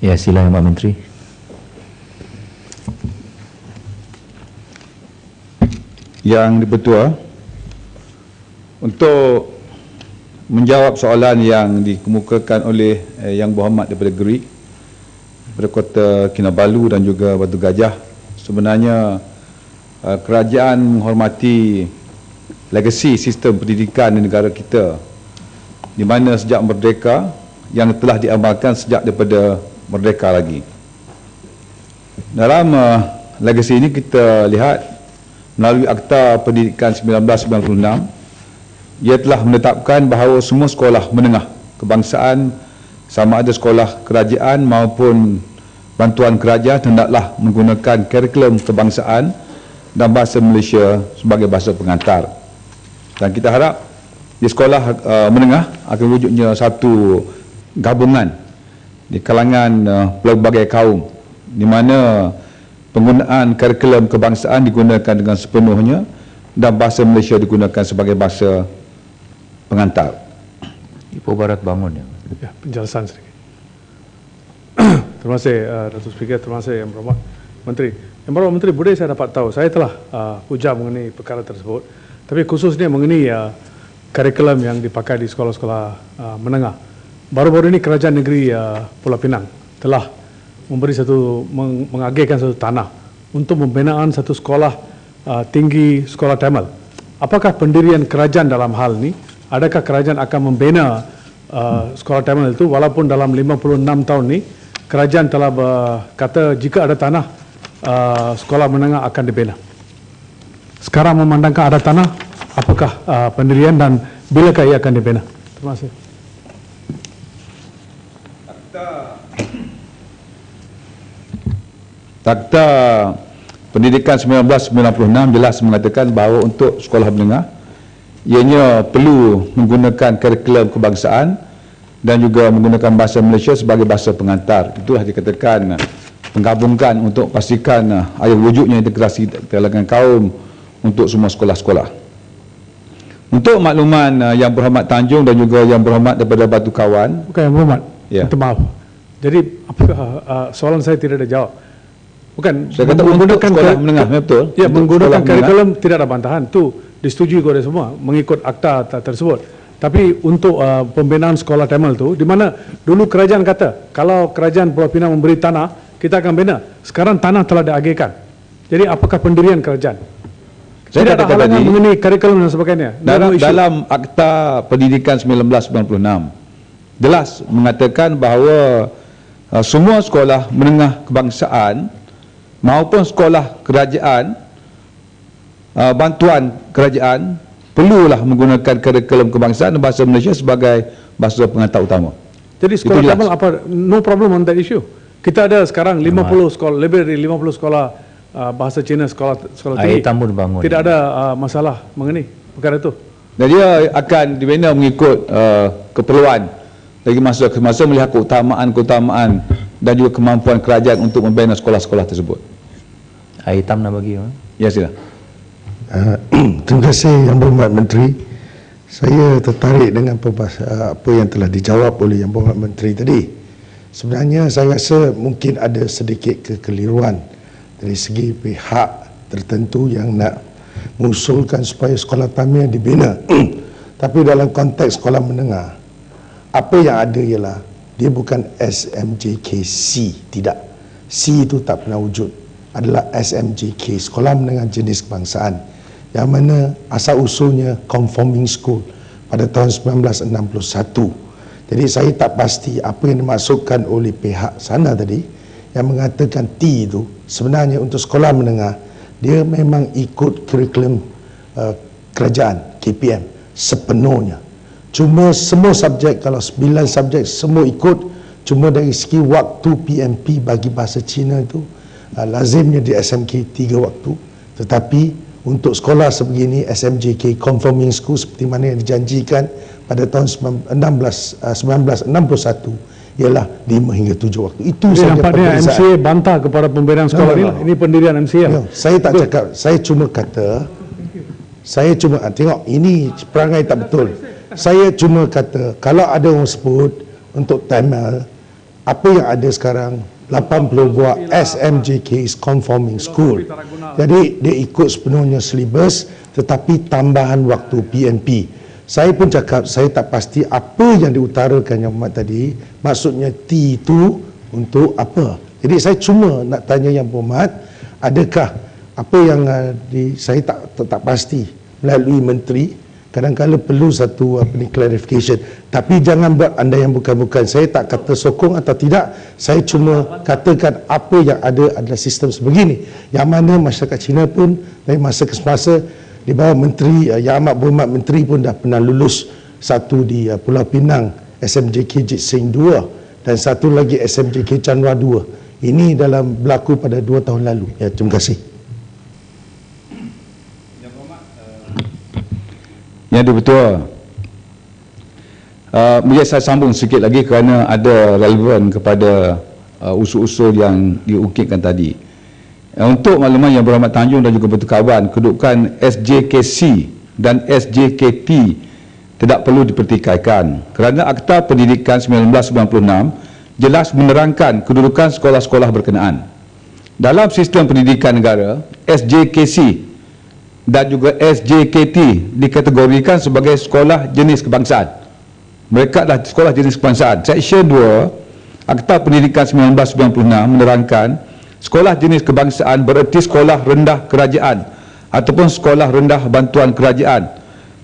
Ya, silakan Pak Menteri. Yang di-Pertua, untuk menjawab soalan yang dikemukakan oleh Yang Berhormat daripada GRIK, daripada Kota Kinabalu dan juga Batu Gajah, sebenarnya kerajaan menghormati legasi sistem pendidikan di negara kita, di mana sejak merdeka yang telah diamalkan sejak daripada merdeka lagi. Dalam legasi ini kita lihat melalui Akta Pendidikan 1996, ia telah menetapkan bahawa semua sekolah menengah kebangsaan, sama ada sekolah kerajaan maupun bantuan kerajaan, hendaklah menggunakan kurikulum kebangsaan dan bahasa Malaysia sebagai bahasa pengantar. Dan kita harap di sekolah menengah akan wujudnya satu gabungan di kalangan pelbagai kaum, di mana penggunaan kurikulum kebangsaan digunakan dengan sepenuhnya dan bahasa Malaysia digunakan sebagai bahasa pengantar. Ipoh Barat bangun ya. Ya, penjelasan sedikit. Terima kasih Datuk Speaker, terima kasih Yang Berhormat Menteri. Yang Berhormat Menteri, boleh saya dapat tahu, saya telah ujar mengenai perkara tersebut, tapi khususnya mengenai kurikulum yang dipakai di sekolah-sekolah menengah. Baru-baru ini Kerajaan Negeri Pulau Pinang telah memberi mengagihkan satu tanah untuk pembinaan satu sekolah tinggi, sekolah Tamil. Apakah pendirian kerajaan dalam hal ini? Adakah kerajaan akan membina sekolah Tamil itu, walaupun dalam 56 tahun ini kerajaan telah berkata jika ada tanah sekolah menengah akan dibina. Sekarang memandangkan ada tanah, apakah pendirian dan bilakah ia akan dibina? Terima kasih. Akta Pendidikan 1996 jelas mengatakan bahawa untuk sekolah menengah ianya perlu menggunakan kurikulum kebangsaan dan juga menggunakan bahasa Malaysia sebagai bahasa pengantar. Itulah dikatakan menggabungkan untuk pastikan ada wujudnya integrasi kalangan kaum untuk semua sekolah-sekolah. Untuk makluman Yang Berhormat Tanjung dan juga Yang Berhormat daripada Batu Kawan. Bukan Yang Berhormat, Ya. minta maaf. Jadi soalan saya tidak ada jawab. Bukan, Saya kata untuk sekolah menengah, betul? Ya, Untuk menggunakan sekolah kurikulum tidak ada bantahan. Itu disetujui oleh semua mengikut akta tersebut. Tapi untuk pembinaan sekolah Tamil itu, di mana dulu kerajaan kata kalau kerajaan Pulau Pinang memberi tanah, kita akan bina. Sekarang tanah telah diagihkan. Jadi apakah pendirian kerajaan? Saya Tidak ada katakan halangan tadi, mengenai kurikulum dan sebagainya. dalam Akta Pendidikan 1996 jelas mengatakan bahawa semua sekolah menengah kebangsaan maupun sekolah kerajaan, bantuan kerajaan perlulah menggunakan kurikulum kebangsaan dan bahasa Malaysia sebagai bahasa pengantar utama. Jadi sekolah Tamil apa, no problem on that issue. Kita ada sekarang 50 sekolah, lebih dari 50 sekolah bahasa Cina, sekolah tinggi. Hitam pun bangun. Tidak ada masalah mengenai perkara itu. Dan dia akan dibina mengikut keperluan lagi masa melihat keutamaan dan juga kemampuan kerajaan untuk membina sekolah-sekolah tersebut. Hitam nak bagi. Ya, sila. Terima kasih Yang Berhormat Menteri. Saya tertarik dengan apa yang telah dijawab oleh Yang Berhormat Menteri tadi. Sebenarnya saya rasa mungkin ada sedikit kekeliruan dari segi pihak tertentu yang nak mengusulkan supaya sekolah Tamil dibina. Tapi dalam konteks sekolah menengah, apa yang ada ialah dia bukan SMJKC, tidak. C itu tak pernah wujud. Adalah SMJK, Sekolah Menengah Jenis Kebangsaan, yang mana asal usulnya conforming school pada tahun 1961. Jadi saya tak pasti apa yang dimaksudkan oleh pihak sana tadi yang mengatakan T itu sebenarnya untuk sekolah menengah dia memang ikut kurikulum kerajaan KPM sepenuhnya. Cuma semua subjek, kalau 9 subjek semua ikut, cuma dari segi waktu PMP bagi bahasa Cina itu lazimnya di SMK 3 waktu, tetapi untuk sekolah sebegini SMJK conforming school seperti mana yang dijanjikan pada tahun 1961 ialah 5 hingga 7 waktu. Itu Jadi saja nampaknya perbezaan. MCA bantah kepada pembinaan sekolah ini. Ini pendirian MCA. No, saya tak cakap, saya cuma kata, tengok ini perangai tak betul. Saya cuma kata kalau ada orang sebut untuk Tamil, apa yang ada sekarang 80 buah SMJK is conforming school. Jadi dia ikut sepenuhnya silibus tetapi tambahan waktu PNP. Saya pun cakap saya tak pasti apa yang diutarakan Yang Berhormat tadi, maksudnya T itu untuk apa. Jadi saya cuma nak tanya Yang Berhormat, adakah apa yang saya tak pasti melalui menteri, kadang-kadang perlu satu clarification. Tapi jangan buat anda yang bukan-bukan. Saya tak kata sokong atau tidak, saya cuma katakan apa yang ada adalah sistem sebegini, yang mana masyarakat Cina pun dari masa ke semasa di bawah menteri Yang Amat Berhormat Menteri pun dah pernah lulus, satu di Pulau Pinang SMJK Jit Sing 2 dan satu lagi SMJK Chanwa 2. Ini dalam berlaku pada 2 tahun lalu. Ya, terima kasih. Yang itu betul. Biar saya sambung sikit lagi kerana ada relevan kepada usul-usul yang diukitkan tadi. Untuk makluman Yang Berhormat Tanjung dan juga bertukaran, kedudukan SJKC dan SJKT tidak perlu dipertikaikan kerana Akta Pendidikan 1996 jelas menerangkan kedudukan sekolah-sekolah berkenaan. Dalam sistem pendidikan negara, SJKC dan juga SJKT dikategorikan sebagai sekolah jenis kebangsaan. Mereka adalah sekolah jenis kebangsaan. Seksyen 2 Akta Pendidikan 1996 menerangkan sekolah jenis kebangsaan bererti sekolah rendah kerajaan ataupun sekolah rendah bantuan kerajaan,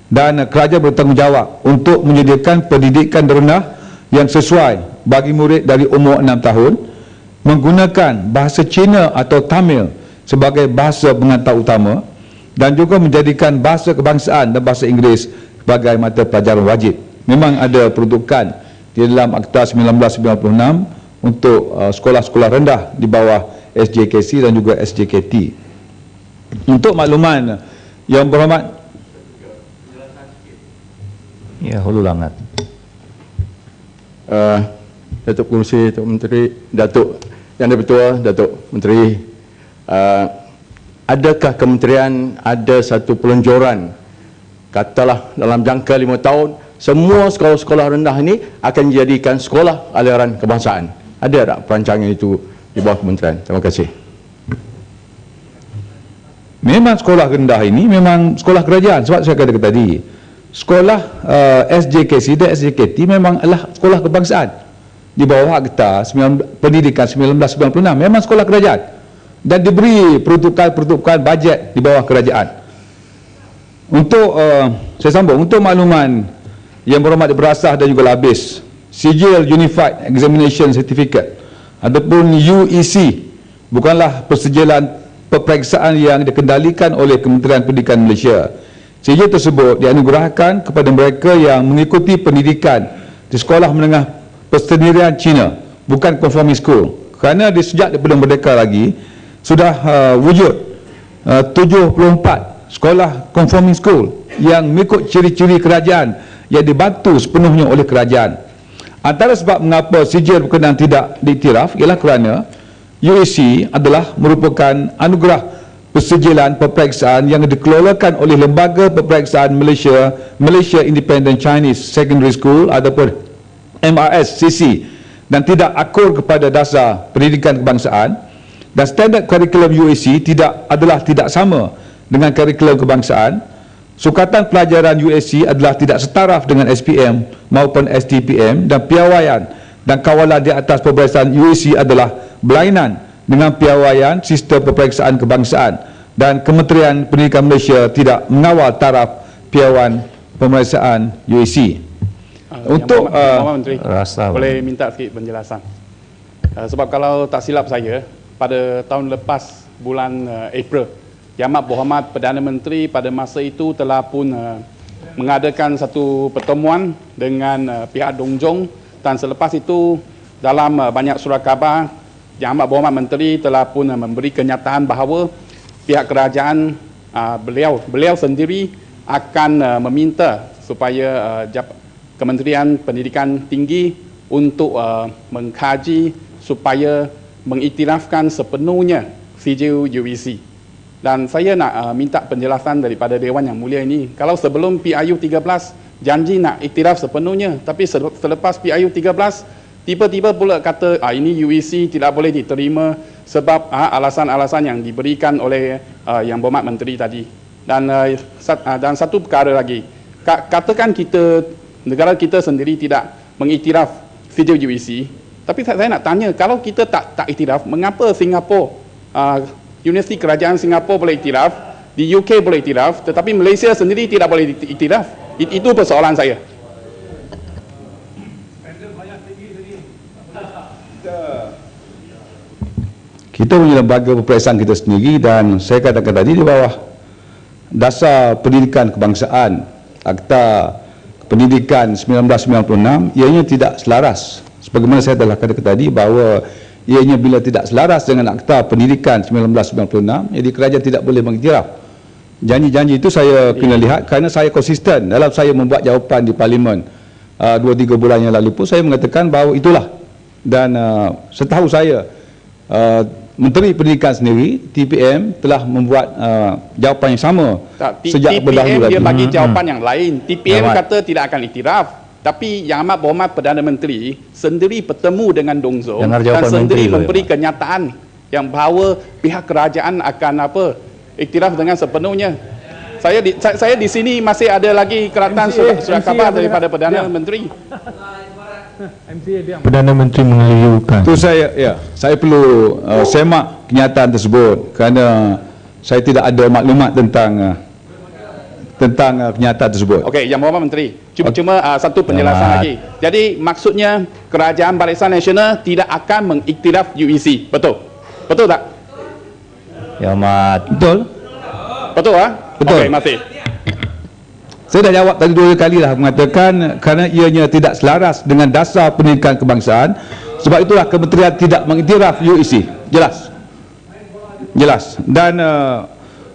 dan kerajaan bertanggungjawab untuk menyediakan pendidikan rendah yang sesuai bagi murid dari umur 6 tahun, menggunakan bahasa Cina atau Tamil sebagai bahasa pengantar utama, dan juga menjadikan bahasa kebangsaan dan bahasa Inggeris sebagai mata pelajaran wajib. Memang ada peruntukan di dalam Akta 1996 untuk sekolah-sekolah rendah di bawah SJKC dan juga SJKT. Untuk makluman Yang Berhormat, Ya, Hulu Langat. Datuk Pengerusi, Datuk Menteri, Datuk Yang Di-Pertua, Datuk Menteri, adakah kementerian ada satu pelonjoran, katalah dalam jangka 5 tahun, semua sekolah-sekolah rendah ini akan dijadikan sekolah aliran kebangsaan? Ada tak perancangan itu di bawah kementerian? Terima kasih. memang sekolah rendah ini memang sekolah kerajaan. Sebab saya katakan tadi, sekolah SJKC dan SJKT memang adalah sekolah kebangsaan di bawah Akta Pendidikan 1996, memang sekolah kerajaan dan diberi peruntukan bajet di bawah kerajaan. Untuk saya sambung, untuk makluman Yang Berhormat Berasah dan juga Labis, Sijil Unified Examination Certificate ataupun UEC bukanlah persijilan peperiksaan yang dikendalikan oleh Kementerian Pendidikan Malaysia. Sijil tersebut dianugerahkan kepada mereka yang mengikuti pendidikan di sekolah menengah persendirian Cina, bukan conforming school. Kerana sejak daripada merdeka lagi sudah wujud 74 sekolah conforming school yang mengikut ciri-ciri kerajaan yang dibantu sepenuhnya oleh kerajaan. Antara sebab mengapa sijil berkenaan tidak diiktiraf ialah kerana UEC adalah merupakan anugerah persijilan peperiksaan yang dikelolakan oleh Lembaga Peperiksaan Malaysia, Malaysia Independent Chinese Secondary School ataupun MRSCC, dan tidak akur kepada dasar pendidikan kebangsaan, dan standard kurikulum UEC adalah tidak sama dengan kurikulum kebangsaan. Sukatan pelajaran USC adalah tidak setaraf dengan SPM maupun STPM, dan piawaian dan kawalan di atas peperiksaan USC adalah berlainan dengan piawaian sistem peperiksaan kebangsaan, dan Kementerian Pendidikan Malaysia tidak mengawal taraf piawaian pemeriksaan USC. Untuk Menteri, Rasa boleh minta sikit penjelasan. Sebab kalau tak silap saya, pada tahun lepas bulan April, Yang Amat Berhormat Perdana Menteri pada masa itu telah pun mengadakan satu pertemuan dengan pihak Dong Jong, dan selepas itu dalam banyak surat khabar Yang Amat Berhormat Menteri telah pun memberi kenyataan bahawa pihak kerajaan beliau sendiri akan meminta supaya Kementerian Pendidikan Tinggi untuk mengkaji supaya mengiktirafkan sepenuhnya sijil UEC. Dan saya nak minta penjelasan daripada Dewan Yang Mulia ini. Kalau sebelum PIU 13 janji nak iktiraf sepenuhnya, tapi selepas PIU 13 Tiba-tiba pula kata ini UEC tidak boleh diterima sebab alasan-alasan yang diberikan oleh Yang Berhormat Menteri tadi. Dan satu perkara lagi, katakan negara kita sendiri tidak mengiktiraf video UEC, tapi saya nak tanya, kalau kita tak iktiraf, mengapa Singapura, Universiti Kerajaan Singapura boleh iktiraf, di UK boleh iktiraf, tetapi Malaysia sendiri tidak boleh iktiraf? Itu persoalan saya. Kita punya lembaga peperiksaan kita sendiri, dan saya katakan tadi di bawah Dasar Pendidikan Kebangsaan Akta Pendidikan 1996, ianya tidak selaras. Sebagaimana saya telah katakan tadi bahawa ianya bila tidak selaras dengan Akta Pendidikan 1996, jadi kerajaan tidak boleh mengiktiraf. Janji-janji itu saya kena lihat kerana saya konsisten dalam saya membuat jawapan di Parlimen 2-3 bulan yang lalu pun saya mengatakan bahawa itulah. Dan setahu saya Menteri Pendidikan sendiri, TPM, telah membuat jawapan yang sama sejak berdahulu lagi. TPM dia bagi jawapan yang lain. TPM kata tidak akan iktiraf. Tapi Yang Amat Berhormat Perdana Menteri sendiri bertemu dengan Dong Zhou dan sendiri memberi kenyataan yang bahawa pihak kerajaan akan iktiraf dengan sepenuhnya. Saya di sini masih ada lagi keratan surat khabar daripada Perdana Menteri. Perdana Menteri mengelirukan. Itu saya perlu semak kenyataan tersebut kerana saya tidak ada maklumat tentang kenyataan tersebut. Okey, Yang Berhormat Menteri, cuma satu penjelasan lagi. Jadi maksudnya Kerajaan Barisan Nasional tidak akan mengiktiraf UEC, betul? Betul tak? Ya Mat. Betul? Betul Betul. Okey, masih. Saya dah jawab tadi 2 kali lah mengatakan kerana ianya tidak selaras dengan Dasar Pendidikan Kebangsaan, sebab itulah kementerian tidak mengiktiraf UEC. Jelas. Dan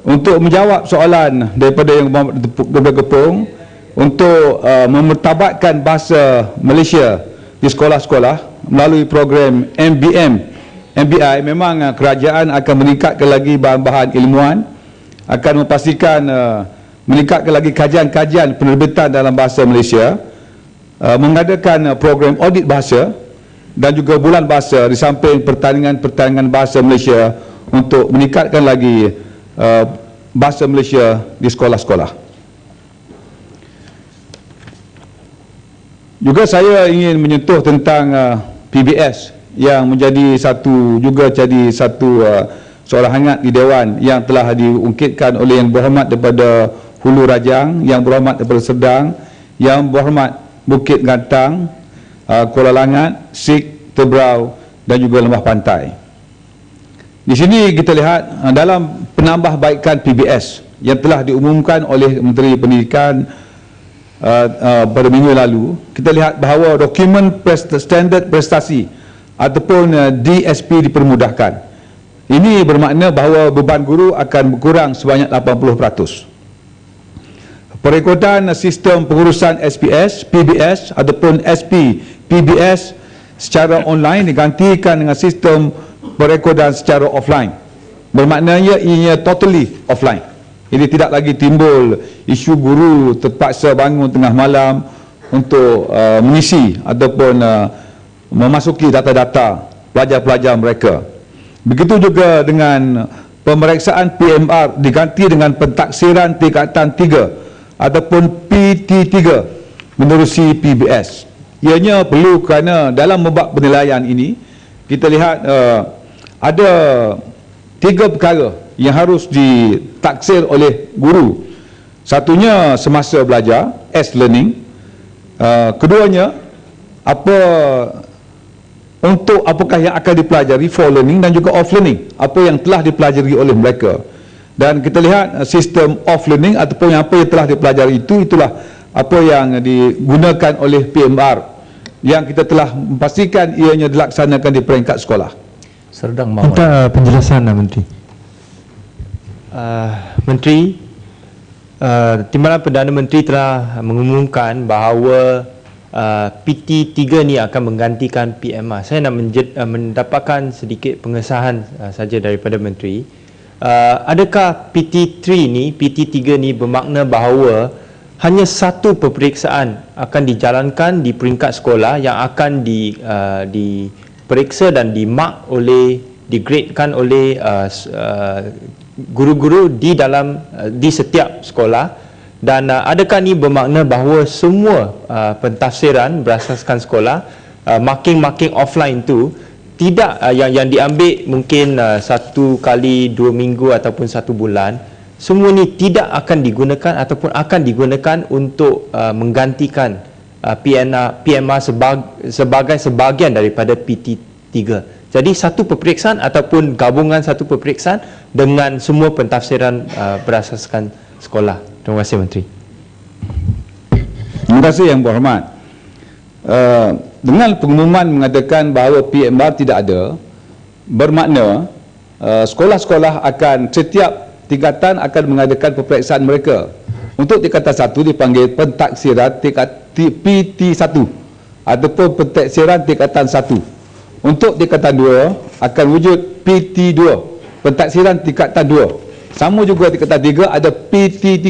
untuk menjawab soalan daripada Yang Bergepung untuk memertabatkan bahasa Malaysia di sekolah-sekolah melalui program MBI, memang kerajaan akan meningkatkan lagi bahan-bahan ilmuwan, akan memastikan meningkatkan lagi kajian-kajian penerbitan dalam bahasa Malaysia, mengadakan program audit bahasa dan juga bulan bahasa di samping pertandingan bahasa Malaysia untuk meningkatkan lagi bahasa Malaysia di sekolah-sekolah. Juga saya ingin menyentuh tentang PBS yang menjadi satu soalan hangat di Dewan yang telah diungkitkan oleh Yang Berhormat daripada Hulu Rajang, Yang Berhormat daripada Sedang, Yang Berhormat Bukit Gantang, Kuala Langat, Sik, Tebrau dan juga Lembah Pantai. Di sini kita lihat dalam penambahbaikan PBS yang telah diumumkan oleh Menteri Pendidikan pada minggu lalu, kita lihat bahawa dokumen standard prestasi ataupun DSP dipermudahkan. Ini bermakna bahawa beban guru akan berkurang sebanyak 80%. Perekodan sistem pengurusan SPS, PBS ataupun SP, PBS secara online digantikan dengan sistem perekodan secara offline. Bermaknanya ianya totally offline. Jadi tidak lagi timbul isu guru terpaksa bangun tengah malam untuk mengisi ataupun memasuki data-data pelajar-pelajar mereka. Begitu juga dengan pemeriksaan PMR diganti dengan pentaksiran tingkatan 3 ataupun PT3 menerusi PBS. Ianya perlu kerana dalam membab penilaian ini kita lihat ada 3 perkara yang harus ditaksir oleh guru. Satunya semasa belajar, S-learning. Keduanya apakah yang akan dipelajari, for learning dan juga off learning, apa yang telah dipelajari oleh mereka. Dan kita lihat sistem off learning ataupun apa yang telah dipelajari itulah apa yang digunakan oleh PMR yang kita telah memastikan ianya dilaksanakan di peringkat sekolah. Serdang Mahmud. Minta penjelasan Menteri. Menteri, Timbalan Perdana Menteri telah mengumumkan bahawa PT3 ni akan menggantikan PMR. Saya nak mendapatkan sedikit pengesahan saja daripada Menteri. Adakah PT3 ni bermakna bahawa hanya satu peperiksaan akan dijalankan di peringkat sekolah yang akan diperiksa dan digradekan oleh guru-guru di setiap sekolah. Dan adakah ni bermakna bahawa semua pentafsiran berasaskan sekolah, marking offline tu tidak yang diambil mungkin 1 kali 2 minggu ataupun 1 bulan, semua ni tidak akan digunakan ataupun akan digunakan untuk menggantikan PMR sebagai sebahagian daripada PT3. Jadi satu peperiksaan ataupun gabungan satu peperiksaan dengan semua pentafsiran berasaskan sekolah. Terima kasih Menteri. Terima kasih Yang Berhormat. Dengan pengumuman mengatakan bahawa PMR tidak ada, bermakna sekolah-sekolah akan, setiap tingkatan akan mengadakan peperiksaan mereka. Untuk tingkatan 1 dipanggil pentaksiran PT1 ataupun pentaksiran tingkatan 1. Untuk tingkatan 2 akan wujud PT2, pentaksiran tingkatan 2. Sama juga tingkatan 3 ada PT3,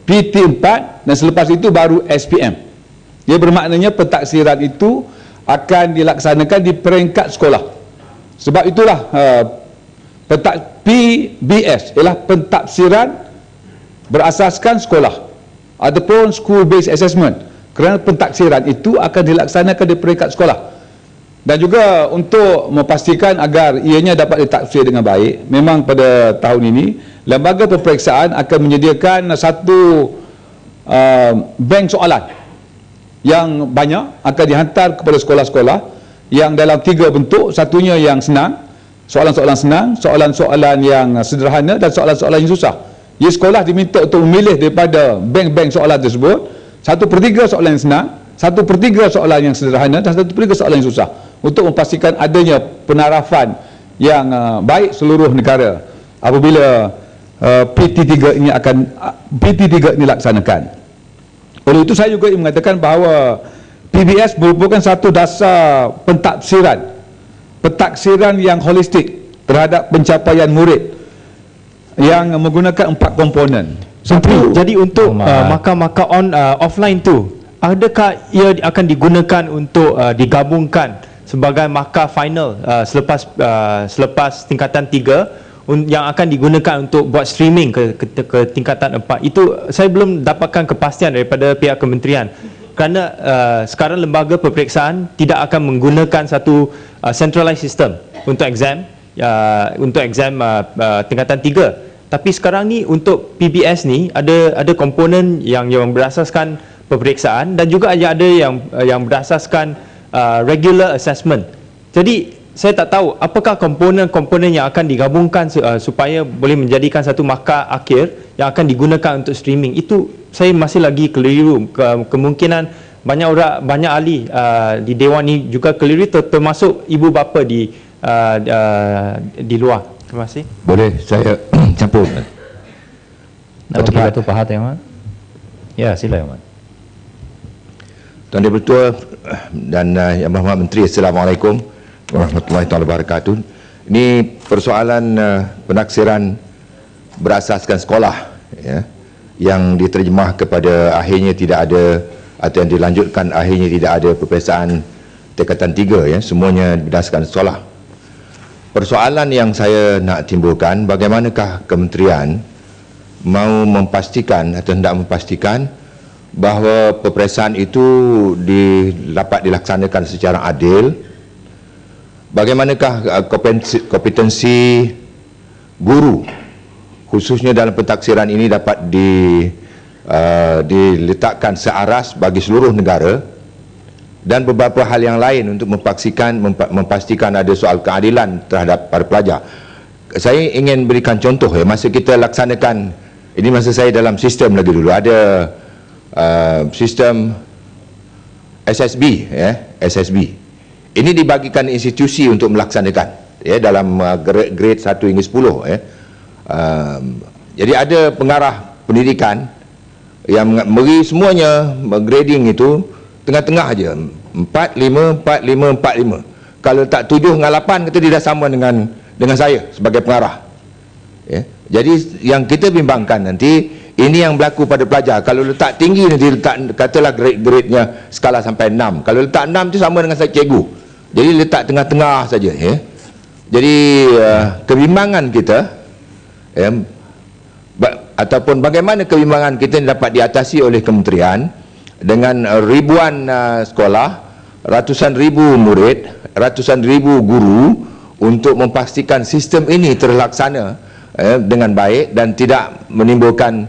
PT4 dan selepas itu baru SPM. Ia bermaknanya pentaksiran itu akan dilaksanakan di peringkat sekolah. Sebab itulah PBS ialah pentafsiran berasaskan sekolah ataupun school based assessment, kerana pentafsiran itu akan dilaksanakan di peringkat sekolah. Dan juga untuk memastikan agar ianya dapat ditafsir dengan baik, memang pada tahun ini lembaga peperiksaan akan menyediakan satu bank soalan yang banyak akan dihantar kepada sekolah-sekolah yang dalam 3 bentuk. Satunya yang senang, soalan-soalan senang, soalan-soalan yang sederhana dan soalan-soalan yang susah. Jadi sekolah diminta untuk memilih daripada bank-bank soalan tersebut 1/3 soalan yang senang, 1/3 soalan yang sederhana dan 1/3 soalan yang susah, untuk memastikan adanya penarafan yang baik seluruh negara apabila PT3 ini dilaksanakan. Oleh itu saya juga ingin mengatakan bahawa PBS merupakan satu dasar pentaksiran yang holistik terhadap pencapaian murid yang menggunakan 4 komponen. Jadi untuk markah-markah offline tu, adakah ia akan digunakan untuk digabungkan sebagai markah final selepas tingkatan 3 yang akan digunakan untuk buat streaming ke tingkatan 4? Itu saya belum dapatkan kepastian daripada pihak kementerian, kerana sekarang lembaga peperiksaan tidak akan menggunakan satu centralized system untuk exam tingkatan 3. Tapi sekarang ni untuk PBS ni ada komponen yang berasaskan peperiksaan dan juga ada yang berasaskan regular assessment. Jadi saya tak tahu apakah komponen-komponen yang akan digabungkan supaya boleh menjadikan satu markah akhir yang akan digunakan untuk streaming. Itu saya masih lagi keliru. Kemungkinan banyak ahli di Dewan ini juga keliru, termasuk ibu bapa di luar. Terima kasih. Boleh saya campur? Nak bagi Dato' Pahat Yang Amat? Ya, sila Yang Amat. Tuan Yang Bertua dan Yang Berhormat Menteri, Assalamualaikum warahmatullahi wabarakatuh. Ini persoalan penaksiran berasaskan sekolah, ya, yang diterjemah kepada akhirnya tidak ada, atau yang dilanjutkan akhirnya tidak ada peperiksaan tingkatan 3, ya, semuanya berdasarkan sekolah. Persoalan yang saya nak timbulkan, bagaimanakah kementerian mau memastikan atau hendak memastikan bahawa peperiksaan itu dapat dilaksanakan secara adil? Bagaimanakah kompetensi guru khususnya dalam pentaksiran ini dapat diletakkan searas bagi seluruh negara, dan beberapa hal yang lain untuk memastikan ada soal keadilan terhadap para pelajar. Saya ingin berikan contoh, ya, masa kita laksanakan ini, masa saya dalam sistem lagi dulu ada sistem SSB, ya, SSB. Ini dibagikan institusi untuk melaksanakan, ya, dalam grade 1 hingga 10, ya. Jadi ada pengarah pendidikan yang beri semuanya grading itu tengah-tengah aja, 4, 5, 4, 5, 4, 5. Kalau tak 7 dengan 8, kata dia dah sama dengan saya sebagai pengarah, ya. Jadi yang kita bimbangkan nanti, Ini yang berlaku pada pelajar. Kalau letak tinggi nanti letak, katalah grade-grade-nya skala sampai 6. Kalau letak 6 itu sama dengan saya cikgu. Jadi letak tengah-tengah saja. Jadi kebimbangan kita, ataupun bagaimana kebimbangan kita dapat diatasi oleh kementerian dengan ribuan sekolah, ratusan ribu murid, ratusan ribu guru untuk memastikan sistem ini terlaksana dengan baik dan tidak menimbulkan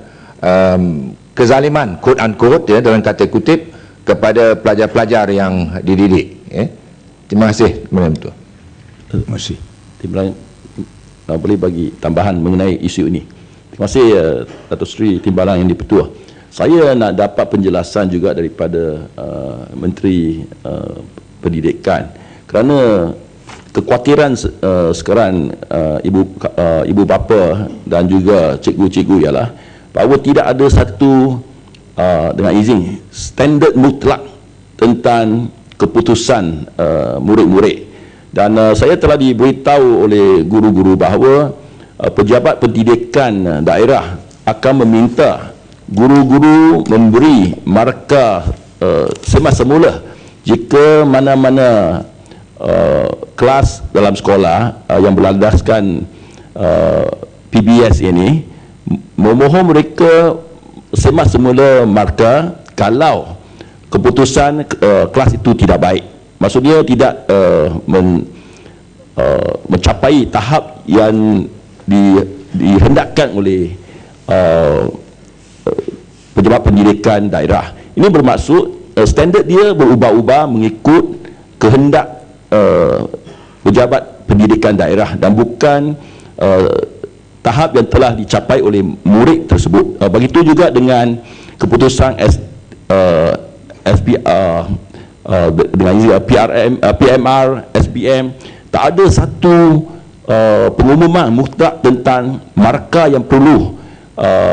kezaliman quote unquote dalam kata kutip kepada pelajar-pelajar yang dididik. Terima kasih. Terima kasih. Timbalan boleh bagi tambahan mengenai isu ini. Terima kasih Datuk Seri Timbalan yang di-Pertua. Saya nak dapat penjelasan juga daripada Menteri Pendidikan, kerana kekhawatiran sekarang ibu bapa dan juga cikgu-cikgu ialah bahawa tidak ada satu dengan izin standard mutlak tentang keputusan murid-murid. Dan saya telah diberitahu oleh guru-guru bahawa pejabat pendidikan daerah akan meminta guru-guru memberi markah semasa-mula jika mana-mana kelas dalam sekolah yang berlandaskan PBS ini, memohon mereka semasa-mula markah kalau keputusan kelas itu tidak baik. Maksudnya tidak mencapai tahap yang dihendakkan oleh pejabat pendidikan daerah. Ini bermaksud standard dia berubah-ubah mengikut kehendak pejabat pendidikan daerah dan bukan tahap yang telah dicapai oleh murid tersebut. Begitu juga dengan keputusan dengan PMR, SPM, tak ada satu pengumuman mutlak tentang markah yang perlu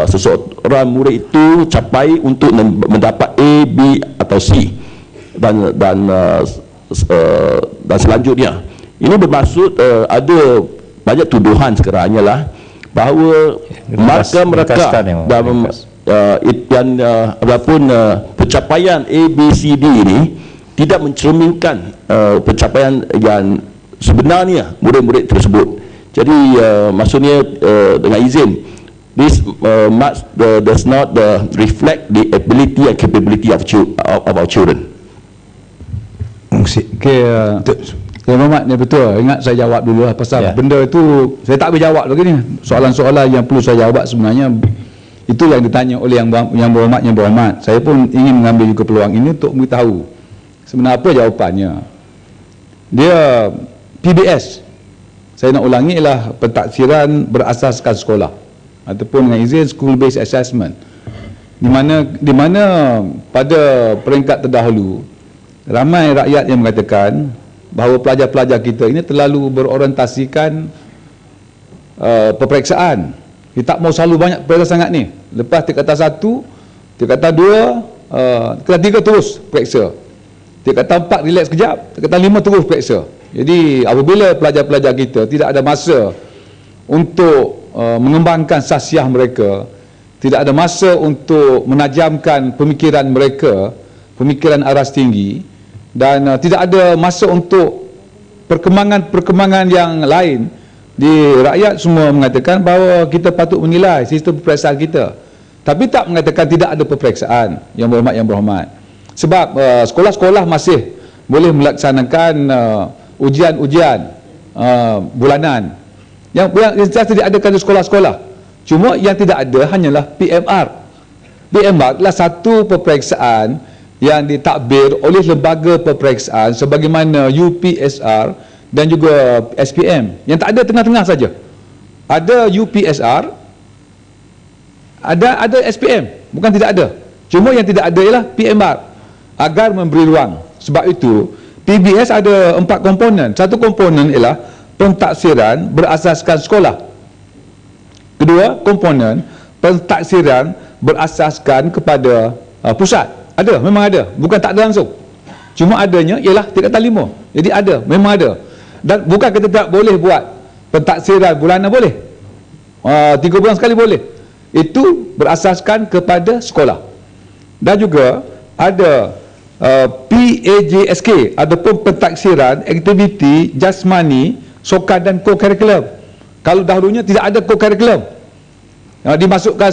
seseorang murid itu capai untuk mendapat A, B atau C dan selanjutnya. Ini bermaksud ada banyak tuduhan sekarang lah bahawa markah mereka dalam walaupun pencapaian A, B, C, D ini tidak mencerminkan pencapaian yang sebenarnya murid-murid tersebut. Jadi maksudnya dengan izin, this does not reflect the ability and capability of our children. Okey, Muhammad, ni betul. Ingat saya jawab dulu lah pasal benda itu saya tak boleh jawab lagi ni. Soalan-soalan yang perlu saya jawab sebenarnya itu yang ditanya oleh yang berhormat. Saya pun ingin mengambil juga peluang ini untuk memberitahu sebenarnya apa jawapannya. Dia PBS, saya nak ulangi, ialah pentaksiran berasaskan sekolah ataupun dengan izin school based assessment, di mana pada peringkat terdahulu ramai rakyat yang mengatakan bahawa pelajar-pelajar kita ini terlalu berorientasikan peperiksaan. Kita tak mau selalu banyak periksa sangat ni. Lepas tingkatan 1, tingkatan 2, tingkatan 3 terus periksa. Tingkatan 4 relax kejap, tingkatan 5 terus periksa. Jadi apabila pelajar-pelajar kita tidak ada masa untuk mengembangkan sasiah mereka, tidak ada masa untuk menajamkan pemikiran mereka, pemikiran aras tinggi, dan tidak ada masa untuk perkembangan-perkembangan yang lain, di rakyat semua mengatakan bahawa kita patut menilai sistem peperiksaan kita, tapi tak mengatakan tidak ada peperiksaan. Yang berhormat, sebab sekolah-sekolah masih boleh melaksanakan ujian-ujian bulanan yang sentiasa diadakan di sekolah-sekolah. Cuma yang tidak ada hanyalah PMR. PMR adalah satu peperiksaan yang ditadbir oleh lembaga peperiksaan sebagaimana UPSR dan juga SPM, yang tak ada tengah-tengah saja. Ada UPSR, ada SPM, bukan tidak ada. Cuma yang tidak ada ialah PMR, agar memberi ruang. Sebab itu PBS ada 4 komponen. Satu komponen ialah pentaksiran berasaskan sekolah. Kedua komponen pentaksiran berasaskan kepada pusat. Ada, memang ada, bukan tak ada langsung. Cuma adanya ialah tingkatan 5. Jadi ada, memang ada. Dan bukan kita tak boleh buat pentaksiran bulanan, boleh. 3 bulan sekali boleh. itu berasaskan kepada sekolah. Dan juga ada PAJSK ataupun pentaksiran aktiviti jasmani, sukan dan co-curriculum. Kalau dahulunya tidak ada co-curriculum, dimasukkan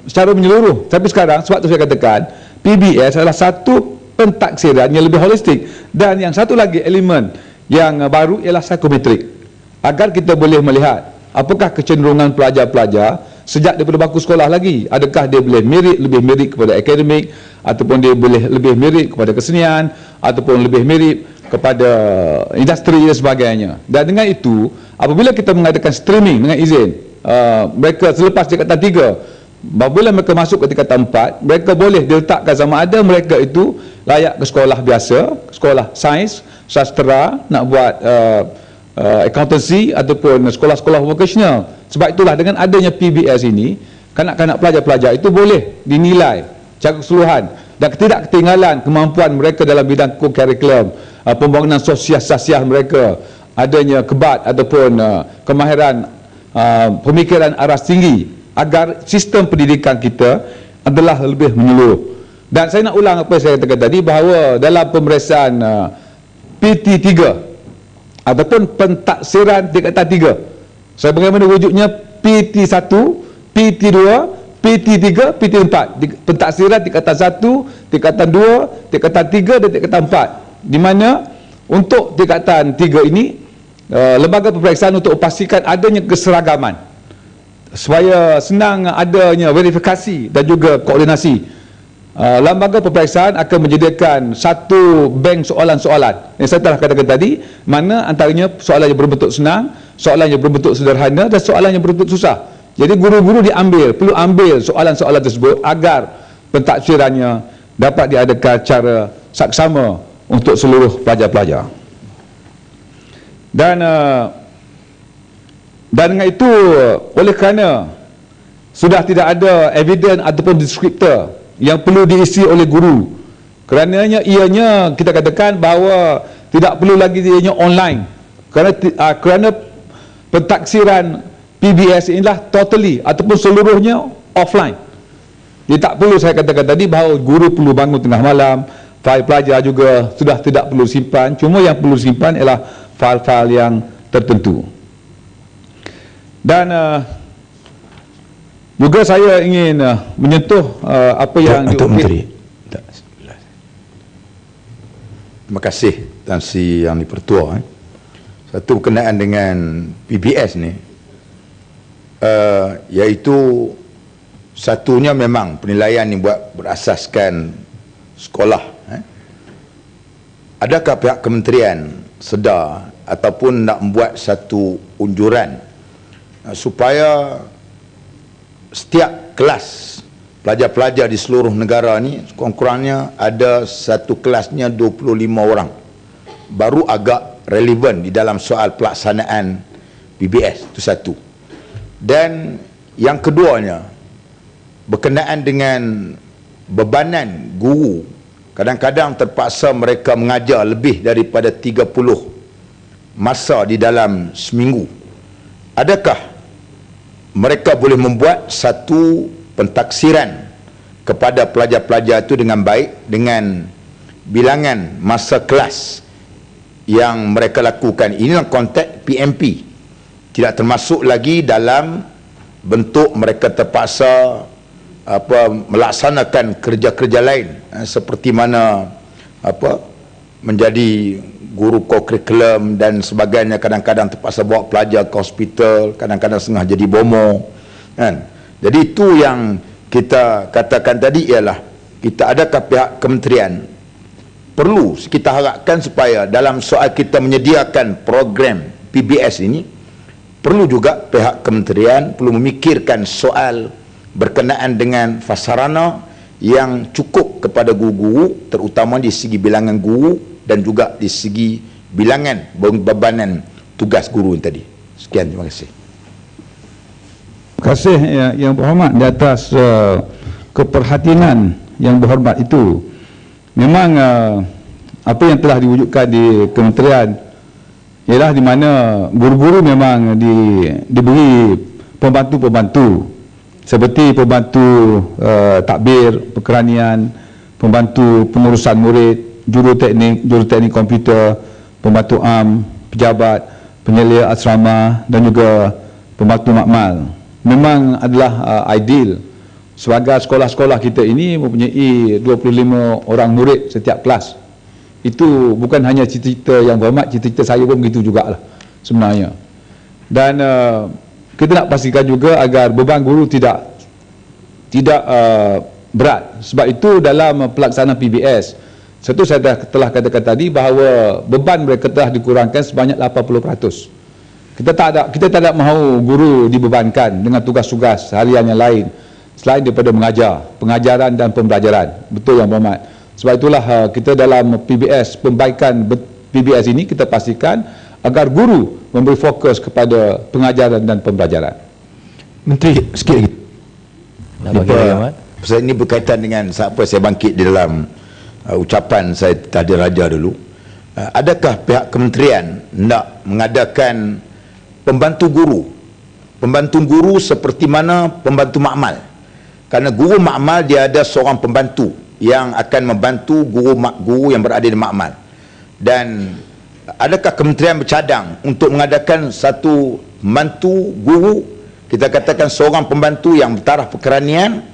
secara menyeluruh. Tapi sekarang, sebab tu saya katakan PBS adalah satu pentaksiran yang lebih holistik. Dan yang satu lagi elemen yang baru ialah psikometrik, agar kita boleh melihat apakah kecenderungan pelajar-pelajar sejak daripada bangku sekolah lagi. Adakah dia boleh lebih mirip kepada akademik, ataupun dia boleh lebih mirip kepada kesenian, ataupun lebih mirip kepada industri dan sebagainya. Dan dengan itu, apabila kita mengadakan streaming dengan izin, mereka selepas tingkatan 3, apabila mereka masuk ke tingkatan 4, mereka boleh diletakkan sama ada mereka itu layak ke sekolah biasa, sekolah sains, sastra, nak buat accountancy ataupun sekolah-sekolah vocational. Sebab itulah dengan adanya PBS ini, kanak-kanak pelajar-pelajar itu boleh dinilai secara keseluruhan dan ketidakketinggalan kemampuan mereka dalam bidang co-curriculum, pembangunan sosial mereka, adanya kebat ataupun kemahiran pemikiran aras tinggi, agar sistem pendidikan kita adalah lebih menyeluruh. Dan saya nak ulang apa yang saya katakan tadi, bahawa dalam pemeriksaan PT3 ataupun pentaksiran tingkatan 3, sebagaimana wujudnya PT1, PT2, PT3, PT4, pentaksiran tingkatan 1, tingkatan 2, tingkatan 3 dan tingkatan 4, di mana untuk tingkatan 3 ini lembaga peperiksaan untuk memastikan adanya keseragaman supaya senang adanya verifikasi dan juga koordinasi. Lembaga peperiksaan akan menyediakan satu bank soalan-soalan yang saya telah katakan tadi, mana antaranya soalan yang berbentuk senang, soalan yang berbentuk sederhana dan soalan yang berbentuk susah. Jadi guru-guru perlu ambil soalan-soalan tersebut agar pentaksirannya dapat diadakan secara saksama untuk seluruh pelajar-pelajar. Dan dengan itu, oleh kerana sudah tidak ada evidence ataupun deskriptor yang perlu diisi oleh guru, kerananya ianya kita katakan bahawa tidak perlu lagi ianya online, kerana pentaksiran PBS inilah totally ataupun seluruhnya offline. Dia tak perlu, saya katakan tadi, bahawa guru perlu bangun tengah malam, fail pelajar juga sudah tidak perlu simpan, cuma yang perlu simpan ialah fail-fail yang tertentu. Dan juga saya ingin menyentuh apa yang Datuk Menteri. Terima kasih Tan Sri Yang Dipertua. Satu berkenaan dengan PBS ni, iaitu satunya memang penilaian yang buat berasaskan sekolah. Adakah pihak kementerian sedar ataupun nak membuat satu unjuran supaya setiap kelas pelajar-pelajar di seluruh negara ni kurang-kurangnya ada satu kelasnya 25 orang, baru agak relevan di dalam soal pelaksanaan PBS. Itu satu. Dan yang keduanya berkenaan dengan bebanan guru. Kadang-kadang terpaksa mereka mengajar lebih daripada 30 masa di dalam seminggu. Adakah mereka boleh membuat satu pentaksiran kepada pelajar-pelajar itu dengan baik, dengan bilangan masa kelas yang mereka lakukan? Inilah konteks PMP, tidak termasuk lagi dalam bentuk mereka terpaksa melaksanakan kerja-kerja lain, seperti mana menjadi guru co-curriculum dan sebagainya. Kadang-kadang terpaksa bawa pelajar ke hospital, kadang-kadang setengah jadi bomo, kan? Jadi itu yang kita katakan tadi, ialah kita adakah pihak kementerian perlu kita harapkan supaya dalam soal kita menyediakan program PBS ini, perlu juga pihak kementerian perlu memikirkan soal berkenaan dengan fasarana yang cukup kepada guru-guru, terutama di segi bilangan guru dan juga di segi bilangan bebanan tugas guru yang tadi. Sekian, terima kasih. Terima kasih yang berhormat di atas keperhatian yang berhormat itu. Memang apa yang telah diwujudkan di kementerian ialah di mana guru-guru memang diberi pembantu-pembantu seperti pembantu takbir, perkeranian, pembantu pengurusan murid, juruteknik komputer, pembantu am, pejabat, penyelia asrama dan juga pembantu makmal. Memang adalah ideal sebagai sekolah-sekolah kita ini mempunyai 25 orang murid setiap kelas. Itu bukan hanya cita-cita yang berhormat, cita-cita saya pun begitu jugalah sebenarnya. Dan kita nak pastikan juga agar beban guru tidak berat. Sebab itu dalam pelaksanaan PBS, satu saya telah katakan tadi bahawa beban mereka telah dikurangkan sebanyak 80%. Kita tak ada mahu guru dibebankan dengan tugas-tugas harian yang lain selain daripada mengajar, pengajaran dan pembelajaran. Betul Yang Berhormat. Sebab itulah kita dalam PBS, pembaikan PBS ini kita pastikan agar guru memberi fokus kepada pengajaran dan pembelajaran. Menteri, sikit lagi. Pasal ini berkaitan dengan apa saya bangkit di dalam ucapan saya tadi Raja dulu. Adakah pihak kementerian nak mengadakan pembantu guru seperti mana pembantu makmal? Kerana guru makmal dia ada seorang pembantu yang akan membantu guru yang berada di makmal. Dan adakah kementerian bercadang untuk mengadakan satu pembantu guru, kita katakan seorang pembantu yang bertaraf perkeranian,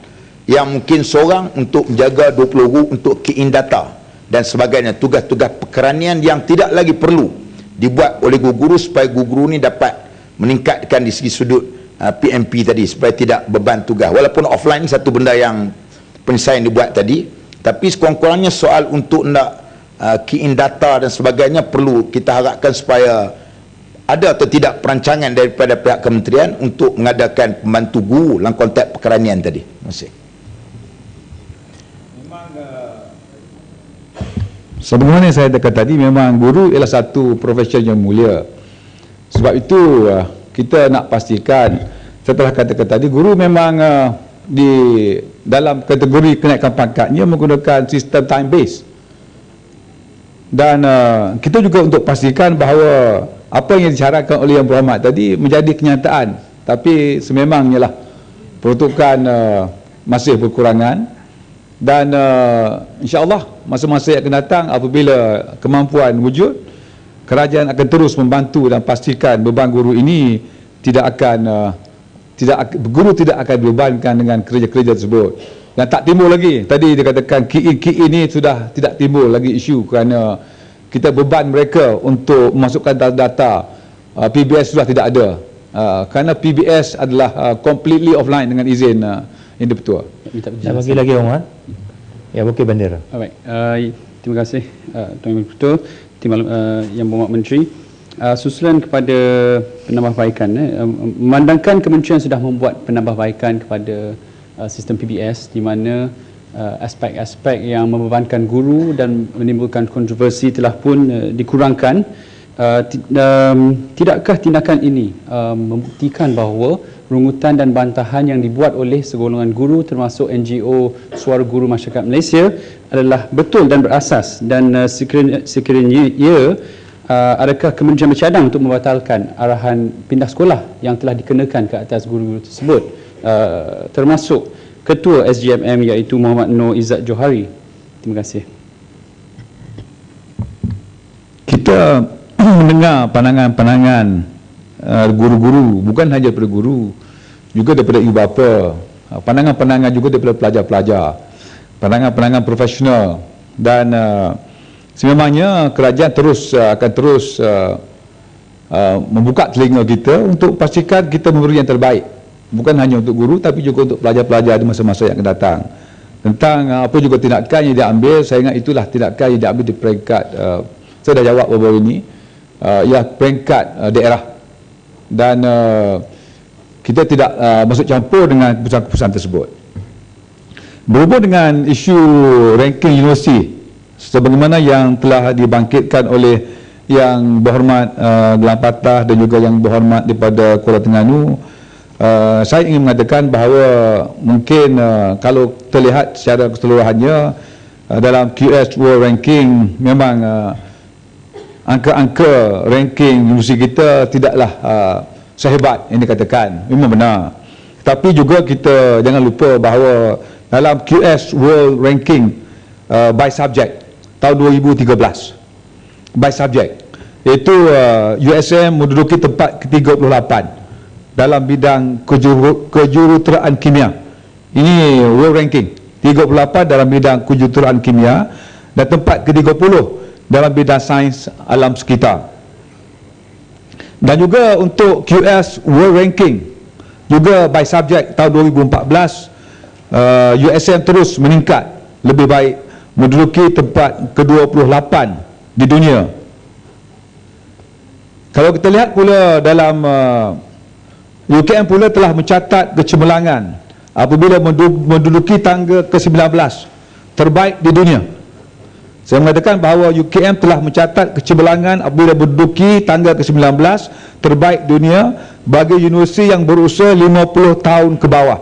yang mungkin seorang untuk menjaga 20 guru untuk key in data dan sebagainya, tugas-tugas perkeranian yang tidak lagi perlu dibuat oleh guru-guru supaya guru-guru ni dapat meningkatkan di segi sudut PMP tadi supaya tidak beban tugas. Walaupun offline ni satu benda yang penyelesaian dibuat tadi, tapi sekurang-kurangnya soal untuk nak key in data dan sebagainya perlu kita harapkan supaya ada atau tidak perancangan daripada pihak kementerian untuk mengadakan pembantu guru dalam konteks perkeranian tadi. Terima kasih. Sebagaimana saya katakan tadi, memang guru ialah satu profesi yang mulia. Sebab itu kita nak pastikan, setelah katakan tadi, guru memang di dalam kategori kenaikan pangkatnya menggunakan sistem time base. Dan kita juga untuk pastikan bahawa apa yang disyaratkan oleh Yang Berhormat tadi menjadi kenyataan. Tapi sememangnya lah peruntukan masih berkurangan. Dan insya-Allah masa-masa yang akan datang apabila kemampuan wujud, kerajaan akan terus membantu dan pastikan beban guru ini guru tidak akan dibebankan dengan kerja-kerja tersebut. Dan tak timbul lagi, tadi dikatakan KI ini sudah tidak timbul lagi isu kerana kita beban mereka untuk memasukkan data PBS sudah tidak ada. Kerana PBS adalah completely offline dengan izin Yang Di-Pertua. Nak bagi lagi Orang? Ya, Bukit Bendera. Baik, terima kasih Tuan Ketua, Yang Berhormat Menteri. Susulan kepada penambahbaikan, memandangkan kementerian sudah membuat penambahbaikan kepada sistem PBS di mana aspek-aspek yang membebankan guru dan menimbulkan kontroversi telah pun dikurangkan. Tidakkah tindakan ini membuktikan bahawa rungutan dan bantahan yang dibuat oleh segolongan guru termasuk NGO Suara Guru Masyarakat Malaysia adalah betul dan berasas, dan sekiranya adakah kementerian bercadang untuk membatalkan arahan pindah sekolah yang telah dikenakan ke atas guru-guru tersebut, termasuk Ketua SGMM iaitu Muhammad Noor Izzat Johari? Terima kasih. Kita mendengar pandangan-pandangan guru-guru, bukan hanya daripada guru, juga daripada ibu bapa, pandangan-pandangan juga daripada pelajar-pelajar, pandangan-pandangan profesional. Dan sememangnya kerajaan akan terus membuka telinga kita untuk pastikan kita memberi yang terbaik, bukan hanya untuk guru tapi juga untuk pelajar-pelajar di masa-masa yang akan datang. Tentang apa juga tindakan yang diambil, saya ingat itulah tindakan yang diambil di peringkat saya dah jawab baru ini, ialah peringkat daerah. Dan kita tidak masuk campur dengan keputusan-keputusan tersebut. Berhubung dengan isu ranking universiti sebagaimana yang telah dibangkitkan oleh Yang Berhormat Dalam Patah dan juga Yang Berhormat daripada Kuala Terengganu, saya ingin mengatakan bahawa mungkin kalau terlihat secara keseluruhannya dalam QS World Ranking, memang angka-angka ranking universiti kita tidaklah sehebat yang dikatakan. Memang benar. Tapi juga kita jangan lupa bahawa dalam QS World Ranking by Subject tahun 2013 by Subject, iaitu USM menduduki tempat ke-38 dalam bidang kejuruteraan kimia. Ini World Ranking 38 dalam bidang kejuruteraan kimia dan tempat ke-30 dalam bidang sains alam sekitar. Dan juga untuk QS World Ranking juga by Subject tahun 2014, USM terus meningkat lebih baik, menduduki tempat ke-28 di dunia. Kalau kita lihat pula dalam UKM pula telah mencatat kecemerlangan apabila menduduki tangga ke-19 terbaik di dunia. Saya mengatakan bahawa UKM telah mencatat kecemerlangan apabila menduduki tangga ke-19 terbaik dunia bagi universiti yang berusia 50 tahun ke bawah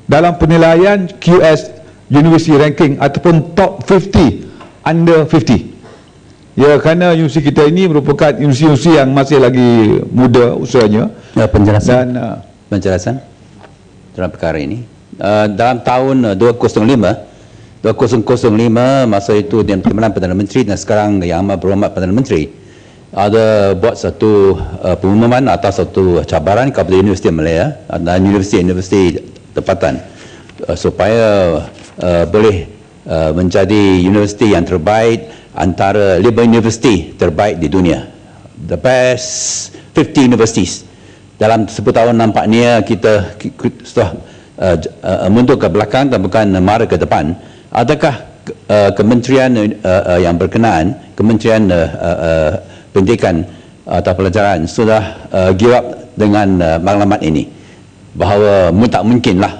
dalam penilaian QS University Ranking ataupun Top 50 Under 50. Ya, kerana universiti kita ini merupakan universiti yang masih lagi muda usianya. Ya, penjelasan dalam perkara ini. Dalam tahun 2005 masa itu Dewan Pertimbangan Perdana Menteri dan sekarang Yang Amat Berhormat Perdana Menteri ada buat satu pengumuman atau satu cabaran kepada Universiti Malaya dan universiti-universiti tempatan supaya boleh menjadi universiti yang terbaik antara 5 universiti terbaik di dunia, the best 50 universities. Dalam 10 tahun nampaknya kita sudah mundur ke belakang dan bukan mara ke depan. Adakah kementerian yang berkenaan, Kementerian Pendidikan atau Pelajaran sudah gear up dengan maklumat ini bahawa tak mungkinlah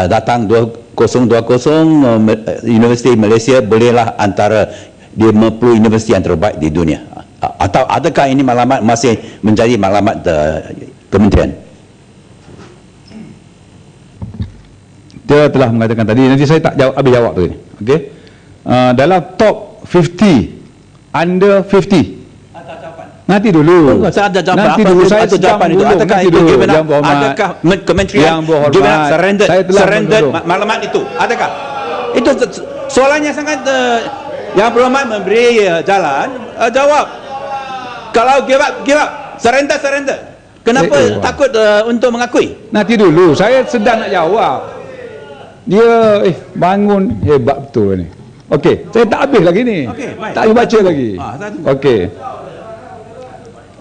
datang 2020 Universiti Malaysia bolehlah antara 50 universiti yang terbaik di dunia? Atau adakah ini maklumat masih menjadi maklumat kementerian? Dia telah mengatakan tadi, nanti saya tak habis jawab tadi. Okey. Dalam top 50 under 50. Nanti dulu. Saya ada jawapan. Nanti dulu saya jawapan itu. Adakah itu adakah kementerian surrender maklumat itu? Adakah? Itu soalannya sangat Yang Berhormat memberi jalan jawab. Kalau give up, surrender. Kenapa takut untuk mengakui? Nanti dulu, saya sedang nak jawab. Dia bangun hebat betul ni. Okey, saya tak habis lagi ni. Tak habis baca lagi.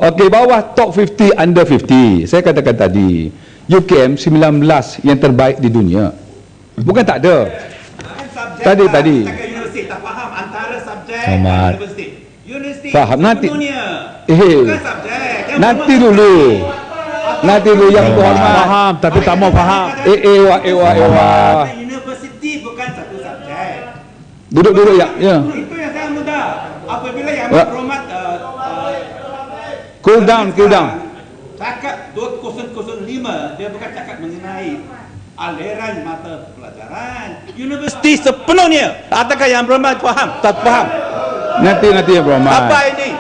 Okey, bawah top 50 under 50. Saya katakan tadi, UKM 19 yang terbaik di dunia. Bukan tak ada. Tadi. Universiti tak faham antara subjek dan universiti. Universiti faham nanti. Bukan subjek. Nanti dulu Yang Berhormat. Faham tapi tak mau faham. Universiti bukan satu subjek. Duduk ya. Itu yang saya mudah. Apabila Yang Berhormat cool down. Cakap 2005 dia bukan cakap mengenai aliran mata pelajaran. Universiti sepenuhnya. Adakah Yang Berhormat faham? Tak faham. Nanti Yang Berhormat. Apa ini?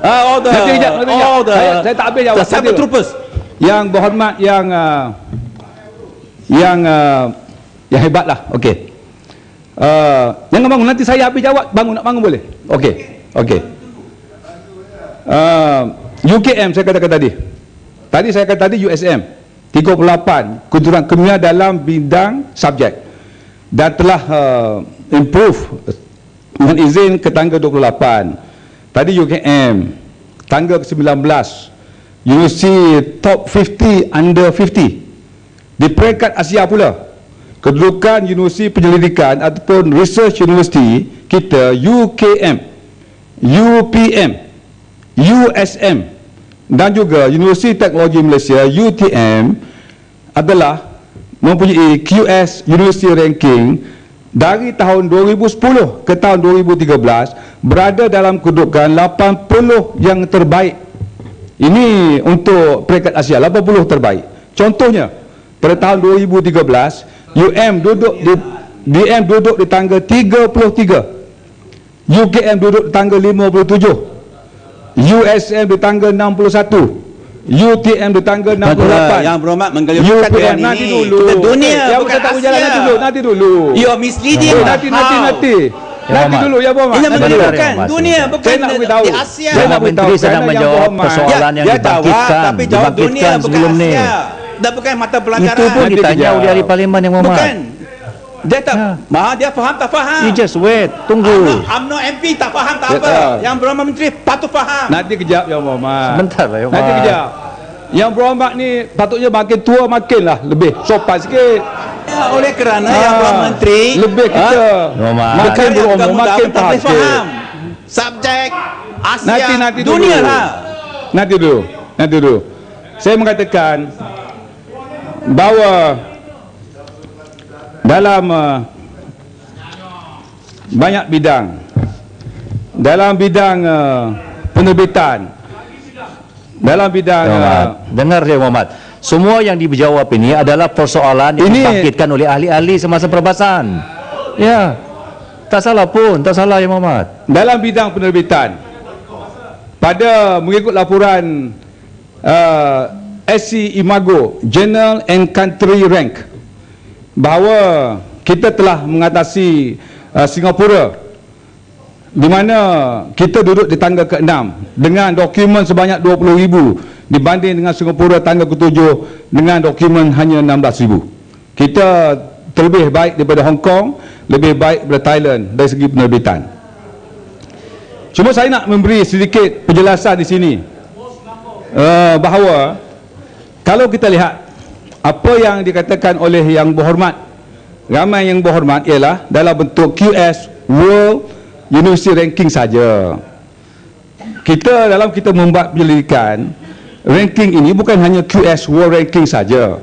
Saya tak habis jawab. Cyber troopers. Yang Berhormat yang hebat lah. Okey. Jangan bangun, nanti saya habis jawab. Nak bangun boleh? Okey. UKM saya katakan tadi. Tadi saya kata tadi USM 38 kejuruteraan kimia dalam bidang subjek dan telah improve dengan izin ke tangga 28. Tadi UKM tangga ke-19, universiti top 50 under 50 di peringkat Asia pula. Kedudukan universiti penyelidikan ataupun research university kita UKM, UPM, USM dan juga Universiti Teknologi Malaysia UTM adalah mempunyai QS University Ranking dari tahun 2010 ke tahun 2013 berada dalam kedudukan 80 yang terbaik. Ini untuk peringkat Asia 80 terbaik. Contohnya pada tahun 2013 DM duduk di tangga 33, UKM duduk di tangga 57, USM di tangga 61, UTM bertangga 68. Yang berhormat menggelirkan dewan ini. Nanti dulu. Kita dunia yang bukan tak Asia. Nanti dulu. You are misleading. Nanti. Nanti dulu ya Muhammad. Ini menggelirkan dunia bukan di Asia. Saya nak Menteri sedang menjawab persoalan yang dibangkitkan sebelum ni. Dah bukan mata pelajaran. Itu pun ditanya oleh ahli parlimen yang Muhammad. Bukan. Dia tak, dia faham tak faham. You just wait, tunggu. UMNO MP tak faham tak apa. Yang berhormat menteri patut faham. Nanti kejap ya Muhammad. Sebentar lah ya Muhammad. Nanti kejap. Yang berhormat ni patutnya makin tua makinlah lebih sopan sikit. Ya, oleh kerana yang berhormat menteri lebih kita makin berumur makin faham sikit. Subjek Asia nanti dunia dulu. lah. Nanti dulu. Saya mengatakan bahawa dalam banyak bidang, dalam bidang penerbitan, dalam bidang dengar dia Muhammad, semua yang dijawab ini adalah persoalan yang dibangkitkan oleh ahli-ahli semasa perbahasan. Ya, tak salah ya Muhammad. Dalam bidang penerbitan, pada mengikut laporan SC Imago Journal and Country Rank, bahawa kita telah mengatasi Singapura, di mana kita duduk di tangga ke-6 dengan dokumen sebanyak 20,000 dibanding dengan Singapura tangga ke-7 dengan dokumen hanya 16,000. Kita terlebih baik daripada Hong Kong, lebih baik daripada Thailand dari segi penerbitan. Cuma saya nak memberi sedikit penjelasan di sini bahawa kalau kita lihat apa yang dikatakan oleh yang berhormat, ramai yang berhormat, ialah dalam bentuk QS World University Ranking saja. Kita membuat penyelidikan, ranking ini bukan hanya QS World Ranking saja.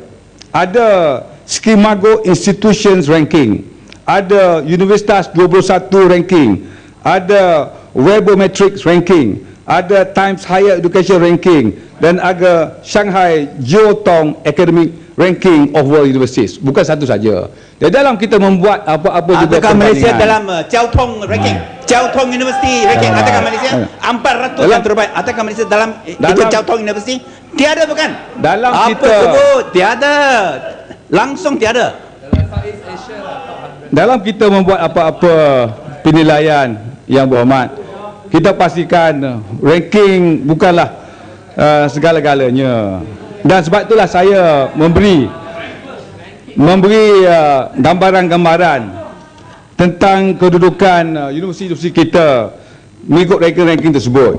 Ada Skimago Institutions Ranking, ada Universitas 21 Ranking, ada Webometrics Ranking, ada Times Higher Education Ranking, dan ada Shanghai Jiotong Academic Ranking of World Universities. Bukan satu saja. Di dalam kita membuat apa-apa juga perbandingan. Malaysia dalam Jiotong Ranking, Jiotong University Ranking, adakah Malaysia 400 yang terbaik? Adakah Malaysia dalam itu Jiotong University? Tiada bukan? Dalam apa kita sebut? Tiada. Langsung tiada. Dalam kita membuat apa-apa penilaian yang berhormat, kita pastikan ranking bukanlah segala-galanya. Dan sebab itulah saya memberi gambaran-gambaran tentang kedudukan universiti kita mengikut ranking-ranking tersebut.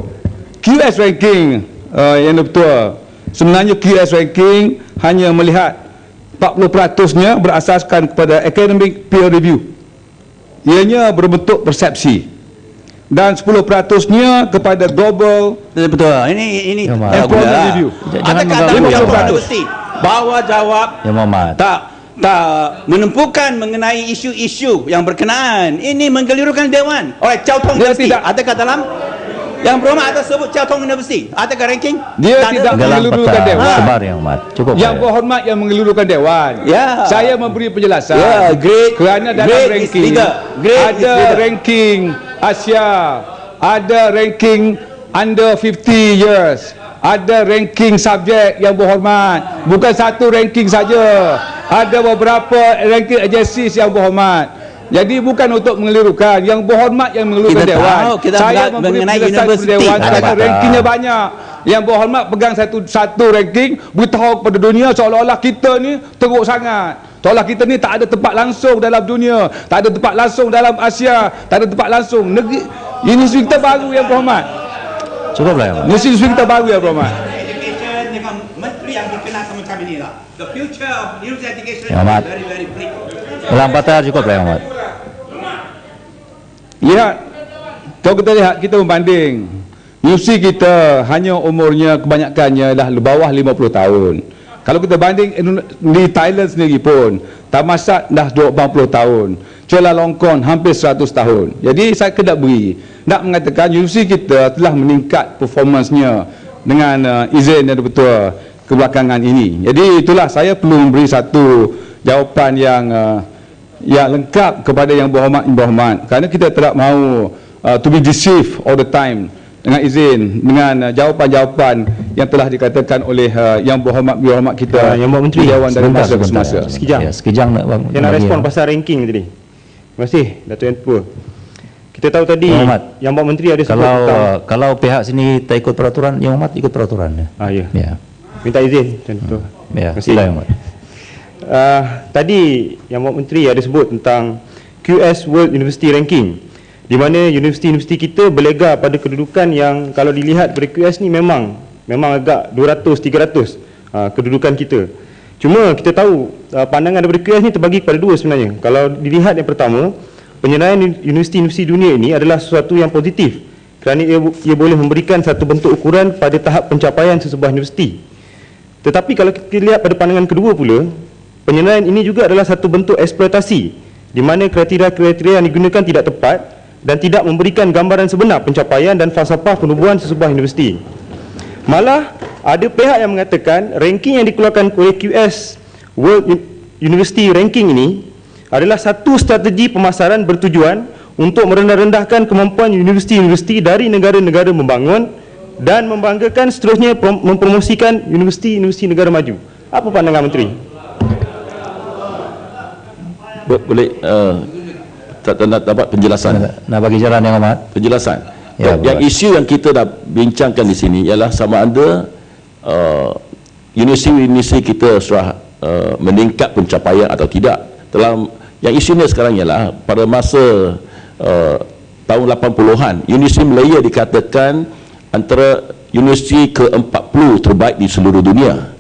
QS ranking yang betul, sebenarnya QS ranking hanya melihat 40%-nya berasaskan kepada academic peer review, ianya berbentuk persepsi, dan 10%-nya kepada global betul. Ini employment review. Adakah dalam universiti bahawa jawab tak menempuhkan mengenai isu-isu yang berkenaan? Ini menggelirukan dewan oleh Jiotong University. Adakah dalam yang berhormat atas sebut Jiotong University? Adakah ranking? Dia tidak mengelulukan dewan. Sabar yang hormat. Cukup. Yang berhormat yang mengelulukan dewan. Ya. Saya memberi penjelasan. Ya, great. Kerana dalam ranking ada ranking Asia, ada ranking under 50 years, ada ranking subjek yang berhormat. Bukan satu ranking saja. Ada beberapa ranking agencies yang berhormat. Jadi bukan untuk mengelirukan, yang berhormat yang mengelulukan dewan. Saya memberi penjelasan kepada dewan kerana rankingnya banyak. Yang berhormat pegang satu ranking, beritahu kepada dunia seolah-olah kita ni teruk sangat. Seolah kita ni tak ada tempat langsung dalam dunia, tak ada tempat langsung dalam Asia, tak ada tempat langsung negeri. Universiti kita baru yang berhormat. Cukuplah ya. Universiti kita baru yang berhormat. Education dengan menteri yang berkenaan semacam inilah. The future of university education is very very bleak. Lambatlah cukuplah yang hormat. Ya, kalau kita lihat, kita membanding, universiti kita hanya umurnya kebanyakannya dah bawah 50 tahun. Kalau kita banding di Thailand sendiri pun, Thammasat dah 40 tahun, Chulalongkorn hampir 100 tahun. Jadi saya kena nak mengatakan universiti kita telah meningkat performansnya dengan izin yang betul kebelakangan ini. Jadi itulah saya perlu memberi satu jawapan yang lengkap kepada yang berhormat, kerana kita tidak mahu to be deceived all the time dengan izin dengan jawapan-jawapan yang telah dikatakan oleh Yang Berhormat kita Yang Berhormat Menteri Dewan dari masa ke semasa. Sekejap. Ya, sekejap nak Saya nak respon pasal ranking tadi. Terima kasih Dato' Yang Tua. Kita tahu tadi Yang Berhormat Menteri ada sebut kalau pihak sini tak ikut peraturan, Yang Berhormat ikut peraturan. ya. Ya. Minta izin contoh. Ya, Terima kasih. sila Yang Berhormat. Tadi Yang Berhormat Menteri ada sebut tentang QS World University Ranking, di mana universiti-universiti kita berlega pada kedudukan yang kalau dilihat pada QS ni memang agak 200-300 kedudukan kita. Cuma kita tahu pandangan daripada QS ni terbagi kepada dua sebenarnya. Kalau dilihat yang pertama, penyeraian universiti-universiti dunia ini adalah sesuatu yang positif kerana ia boleh memberikan satu bentuk ukuran pada tahap pencapaian sesebuah universiti. Tetapi kalau kita lihat pada pandangan kedua pula, penyeraian ini juga adalah satu bentuk eksploitasi di mana kriteria-kriteria yang digunakan tidak tepat dan tidak memberikan gambaran sebenar pencapaian dan falsafah penubuhan sesebuah universiti. Malah ada pihak yang mengatakan ranking yang dikeluarkan oleh QS World University Ranking ini adalah satu strategi pemasaran bertujuan untuk merendah-rendahkan kemampuan universiti-universiti dari negara-negara membangun dan membanggakan seterusnya mempromosikan universiti-universiti negara maju. Apa pandangan Menteri? Boleh tak dapat penjelasan. Nak bagi jalan Yang Berhormat. Penjelasan. Ya, yang isu yang kita dah bincangkan di sini ialah sama ada universiti kita sudah meningkat pencapaian atau tidak. Dalam yang isunya sekarang ialah pada masa tahun 80-an, Universiti Malaya dikatakan antara universiti ke-40 terbaik di seluruh dunia.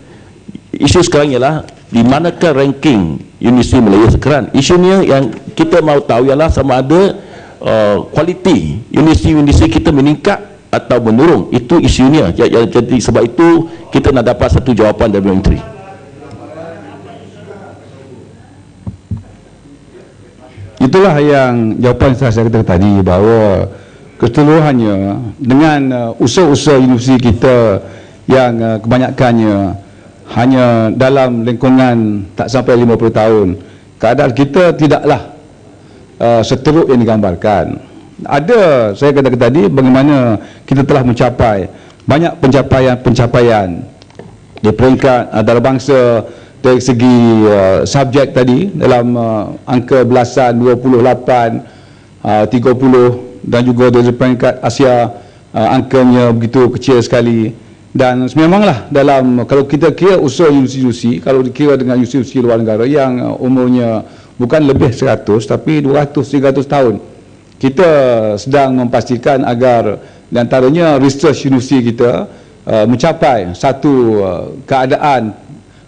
Isu sekarang ialah di manakah ranking Universiti Malaya sekarang. Isunya yang kita mahu tahu ialah sama ada kualiti universiti kita meningkat atau menurun. Itu isunya. Jadi sebab itu kita nak dapat satu jawapan dari Menteri. Itulah yang jawapan saya katakan tadi, bahawa keseluruhannya dengan usaha-usaha universiti kita yang kebanyakannya hanya dalam lingkungan tak sampai 50 tahun, keadaan kita tidaklah seteruk yang digambarkan. Ada, saya katakan tadi, bagaimana kita telah mencapai banyak pencapaian di peringkat antarabangsa dari segi subjek tadi dalam angka belasan, 28, 30, dan juga dari peringkat Asia angkanya begitu kecil sekali. Dan memanglah dalam, kalau kita kira usaha universiti, kalau dikira dengan universiti luar negara yang umurnya bukan lebih 100 tapi 200-300 tahun, kita sedang memastikan agar di antaranya research universiti kita mencapai satu keadaan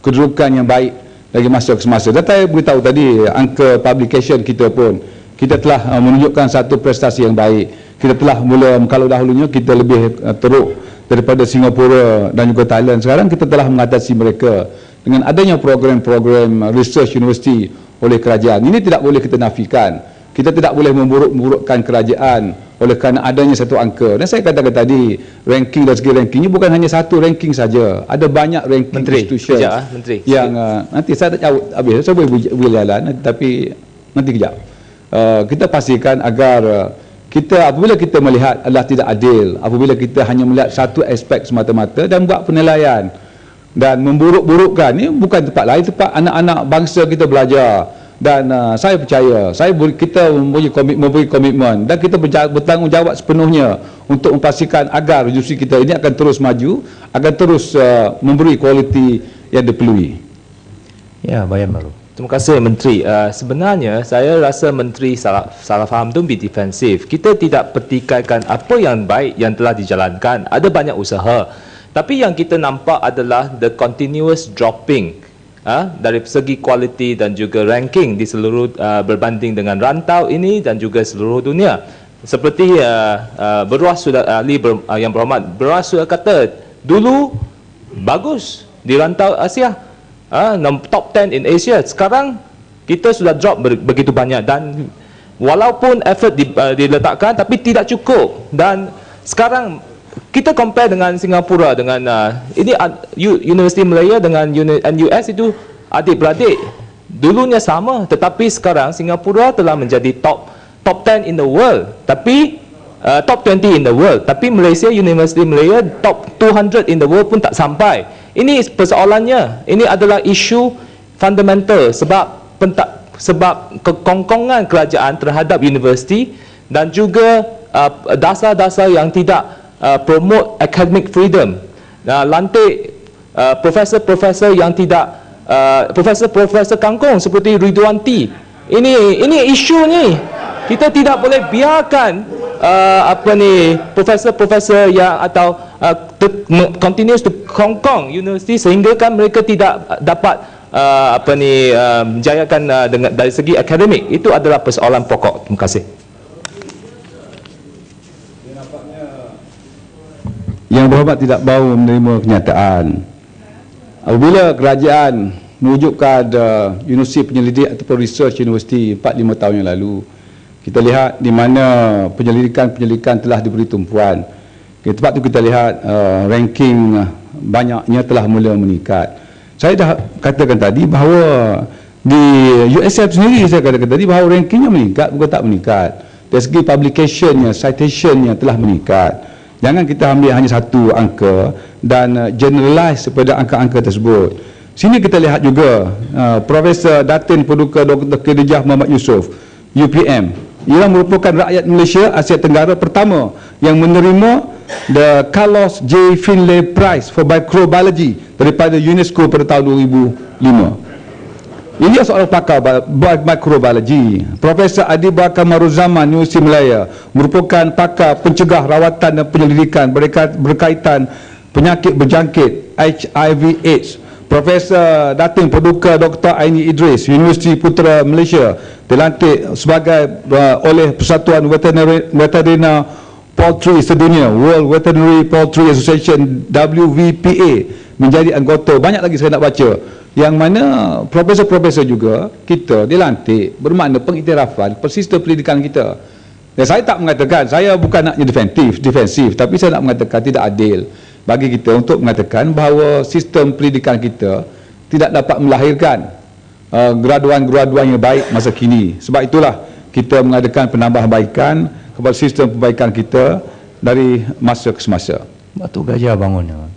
kedudukan yang baik dari masa ke semasa. Dan saya beritahu tadi, angka publication kita pun, kita telah menunjukkan satu prestasi yang baik. Kita telah mula, kalau dahulunya kita lebih teruk daripada Singapura dan juga Thailand, sekarang kita telah mengatasi mereka dengan adanya program-program research university oleh kerajaan. Ini tidak boleh kita nafikan. Kita tidak boleh memburuk-burukkan kerajaan oleh kerana adanya satu angka. Dan saya katakan tadi, ranking dan segi ranking ini bukan hanya satu ranking saja. Ada banyak ranking institution yang nanti saya tak jawab habis, saya boleh jalan tapi nanti kejap. Kita pastikan agar kita, apabila kita melihat adalah tidak adil, apabila kita hanya melihat satu aspek semata-mata dan buat penilaian dan memburuk-burukkan, ini bukan tempat lain, tempat anak-anak bangsa kita belajar. Dan saya percaya, kita memberi komitmen dan kita bertanggungjawab sepenuhnya untuk memastikan agar universiti kita ini akan terus maju, akan terus memberi kualiti yang diperlui. Ya, Bayan Baru. Terima kasih Menteri. Sebenarnya saya rasa Menteri salah faham, don't be defensif. Kita tidak pertikaikan apa yang baik yang telah dijalankan. Ada banyak usaha. Tapi yang kita nampak adalah the continuous dropping dari segi kualiti dan juga ranking di seluruh berbanding dengan rantau ini dan juga seluruh dunia. Seperti Beruas sudah Yang Berhormat Beruas sudah kata dulu bagus di rantau Asia. Top 10 in Asia. Sekarang kita sudah drop begitu banyak dan walaupun effort diletakkan tapi tidak cukup. Dan sekarang kita compare dengan Singapura dengan ini Universiti Malaya dengan NUS itu adik-beradik. Dulunya sama tetapi sekarang Singapura telah menjadi top 10 in the world. Tapi top 20 in the world, tapi Malaysia, University Malaya top 200 in the world pun tak sampai. Ini persoalannya. Ini adalah isu fundamental sebab kekongkongan kerajaan terhadap universiti dan juga dasar-dasar yang tidak promote academic freedom. Lantik profesor-profesor yang tidak profesor-profesor kangkung seperti Ridwanti. Ini isu ni. Kita tidak boleh biarkan profesor-profesor yang atau continues to kongkong universiti sehingga kan mereka tidak dapat menjayakan dari segi akademik. Itu adalah persoalan pokok. Terima kasih. Yang berhormat tidak mahu menerima kenyataan. Apabila kerajaan mewujudkan universiti penyelidik ataupun research universiti 4-5 tahun yang lalu, kita lihat di mana penyelidikan telah diberi tumpuan. Tempat itu kita lihat ranking banyaknya telah mula meningkat. Saya dah katakan tadi bahawa di USF sendiri saya katakan tadi bahawa rankingnya meningkat, bukan tak meningkat. Dari segi publicationnya, citationnya telah meningkat. Jangan kita ambil hanya satu angka dan generalize kepada angka-angka tersebut. Sini kita lihat juga Profesor Datin Paduka Dr. Khedijah Muhammad Yusof, UPM. Ia merupakan rakyat Malaysia Asia Tenggara pertama yang menerima the Carlos J. Finlay Prize for Microbiology daripada UNESCO pada tahun 2005. Ini seorang pakar microbiology. Profesor Adiba Kamaruzaman Universiti Malaya merupakan pakar pencegah, rawatan dan penyelidikan berkaitan penyakit berjangkit HIV/AIDS. Profesor Datin Paduka Dr. Aini Idris, Universiti Putra Malaysia, dilantik sebagai oleh Persatuan Veterinary Poultry Sedunia, World Veterinary Poultry Association WVPA, menjadi anggota. Banyak lagi saya nak baca. Yang mana profesor-profesor juga kita dilantik, bermakna pengiktirafan persistem pendidikan kita. Dan saya tak mengatakan, saya bukan nak defensif, tapi saya nak mengatakan tidak adil bagi kita untuk mengatakan bahawa sistem pendidikan kita tidak dapat melahirkan graduan-graduan yang baik masa kini. Sebab itulah kita mengadakan penambahbaikan kepada sistem perbaikan kita dari masa ke semasa. Batu Gajah bangun.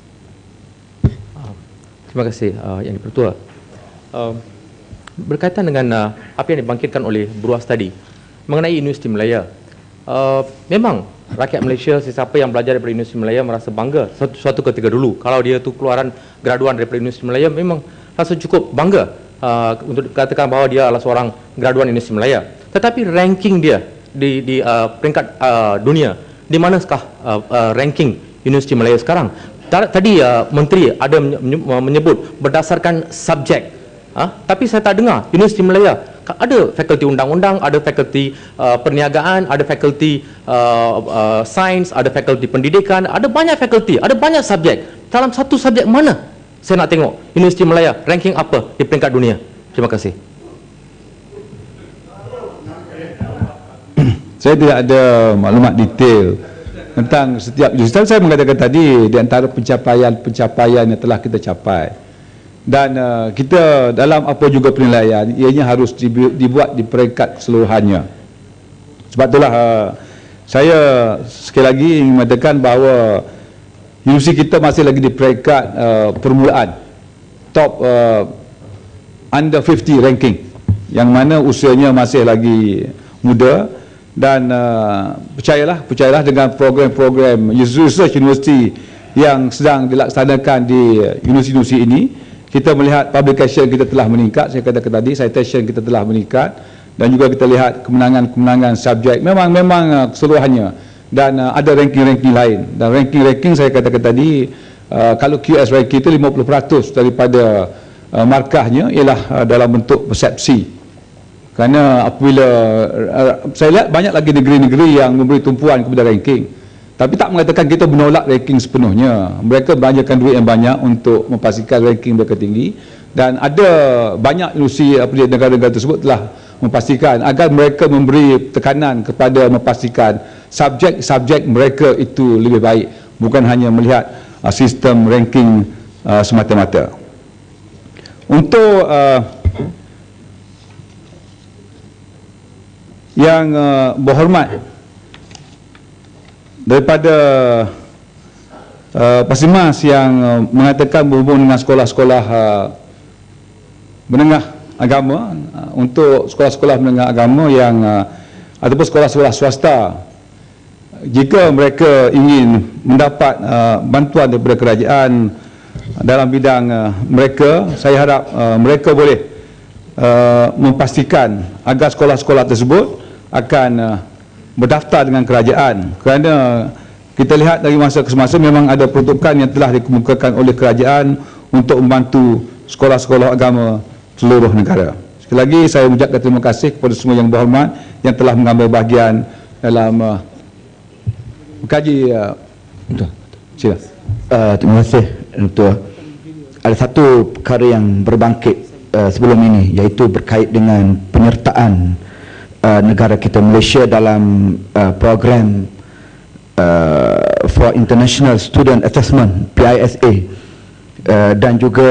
Terima kasih Yang di-Pertua. Berkaitan dengan apa yang dibangkitkan oleh Bruas tadi mengenai Universiti Malaya. Memang rakyat Malaysia, sesiapa yang belajar daripada Universiti Malaya merasa bangga suatu ketika dulu. Kalau dia tu keluaran graduan daripada Universiti Malaya, memang rasa cukup bangga untuk dikatakan bahawa dia adalah seorang graduan Universiti Malaya. Tetapi ranking dia di peringkat dunia, di manakah ranking Universiti Malaya sekarang? Tadi Menteri ada menyebut berdasarkan subjek. Tapi saya tak dengar Universiti Malaya ada fakulti undang-undang, ada fakulti perniagaan, ada fakulti sains, ada fakulti pendidikan, ada banyak fakulti, ada banyak subjek. Dalam satu subjek mana saya nak tengok Universiti Malaya ranking apa di peringkat dunia? Terima kasih. Saya tidak ada maklumat detail tentang setiap universiti. Saya mengatakan tadi di antara pencapaian yang telah kita capai. Dan kita dalam apa juga penilaian, ianya harus dibuat di peringkat keseluruhannya. Sebab itulah saya sekali lagi ingin mengatakan bahawa universiti kita masih lagi di peringkat permulaan, top under 50 ranking, yang mana usianya masih lagi muda. Dan percayalah dengan program-program research university yang sedang dilaksanakan di universiti-universiti ini, kita melihat publication kita telah meningkat. Saya katakan tadi, citation kita telah meningkat, dan juga kita lihat kemenangan-kemenangan subjek memang keseluruhannya. Dan ada ranking-ranking lain, dan ranking-ranking saya katakan tadi, kalau QS ranking itu 50% daripada markahnya ialah dalam bentuk persepsi. Kerana apabila saya lihat banyak lagi negeri-negeri yang memberi tumpuan kepada ranking, tapi tak mengatakan kita menolak ranking sepenuhnya. Mereka belanjakan duit yang banyak untuk memastikan ranking mereka tinggi, dan ada banyak universiti di negara-negara tersebut telah memastikan agar mereka memberi tekanan kepada memastikan subjek-subjek mereka itu lebih baik, bukan hanya melihat sistem ranking semata-mata. Untuk yang berhormat daripada Pasimas yang mengatakan berhubung dengan sekolah-sekolah menengah agama, untuk sekolah-sekolah menengah agama yang ataupun sekolah-sekolah swasta, jika mereka ingin mendapat bantuan daripada kerajaan dalam bidang mereka, saya harap mereka boleh memastikan agar sekolah-sekolah tersebut akan berdaftar dengan kerajaan, kerana kita lihat dari masa ke semasa memang ada peruntukan yang telah dikemukakan oleh kerajaan untuk membantu sekolah-sekolah agama seluruh negara. Sekali lagi saya mengucapkan terima kasih kepada semua yang berhormat yang telah mengambil bahagian dalam mengkaji. Sila. Terima kasih Dr. Ada satu perkara yang berbangkit sebelum ini, iaitu berkait dengan penyertaan negara kita Malaysia dalam program for International Student Assessment (PISA) dan juga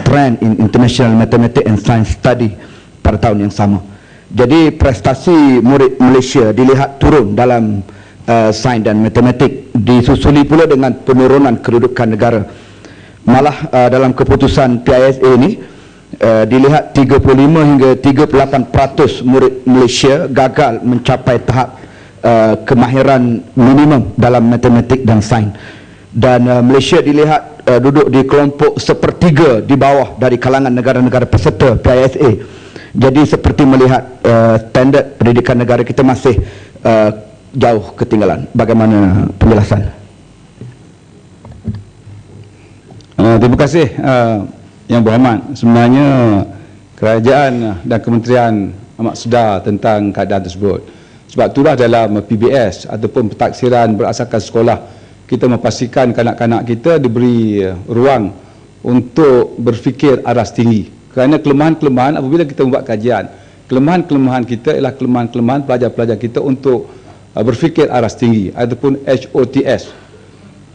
trend in International Mathematics and Science Study pada tahun yang sama. Jadi prestasi murid Malaysia dilihat turun dalam sains dan matematik, disusuli pula dengan penurunan kedudukan negara. Malah dalam keputusan PISA ini dilihat 35 hingga 38% murid Malaysia gagal mencapai tahap kemahiran minimum dalam matematik dan sains, dan Malaysia dilihat duduk di kelompok sepertiga di bawah dari kalangan negara-negara peserta PISA. Jadi seperti melihat standard pendidikan negara kita masih jauh ketinggalan. Bagaimana penjelasan? Terima kasih Yang Berhormat. Sebenarnya kerajaan dan kementerian amat sedar tentang keadaan tersebut. Sebab itulah dalam PBS ataupun pentaksiran berasaskan sekolah, kita memastikan kanak-kanak kita diberi ruang untuk berfikir aras tinggi. Kerana kelemahan-kelemahan apabila kita membuat kajian, kelemahan-kelemahan kita ialah kelemahan-kelemahan pelajar-pelajar kita untuk berfikir aras tinggi ataupun HOTS,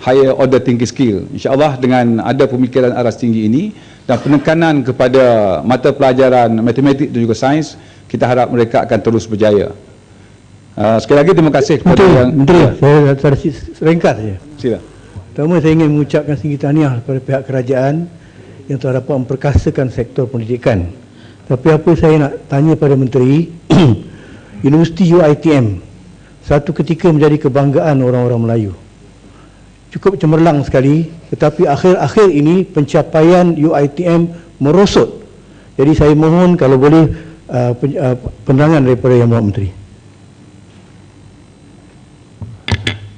Higher Order Thinking Skill. InsyaAllah dengan ada pemikiran aras tinggi ini dan penekanan kepada mata pelajaran matematik dan juga sains, kita harap mereka akan terus berjaya. Sekali lagi terima kasih kepada Menteri, saya ringkas saja. Sila. Pertama, saya ingin mengucapkan sedikit tahniah kepada pihak kerajaan yang telah dapat memperkasakan sektor pendidikan. Tapi apa saya nak tanya pada Menteri, Universiti UiTM satu ketika menjadi kebanggaan orang-orang Melayu. Cukup cemerlang sekali, tetapi akhir-akhir ini pencapaian UiTM merosot. Jadi saya mohon kalau boleh penerangan daripada Yang Berhormat Menteri.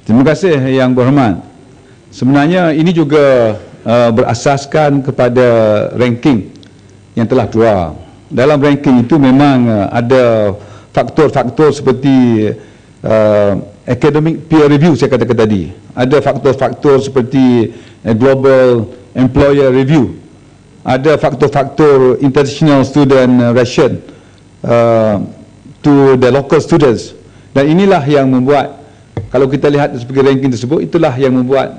Terima kasih Yang Berhormat. Sebenarnya ini juga berasaskan kepada ranking yang telah keluar. Dalam ranking itu memang ada faktor-faktor seperti academic peer review, saya katakan tadi. Ada faktor-faktor seperti global employer review. Ada faktor-faktor international student ration to the local students. Dan inilah yang membuat, kalau kita lihat sebagai ranking tersebut, itulah yang membuat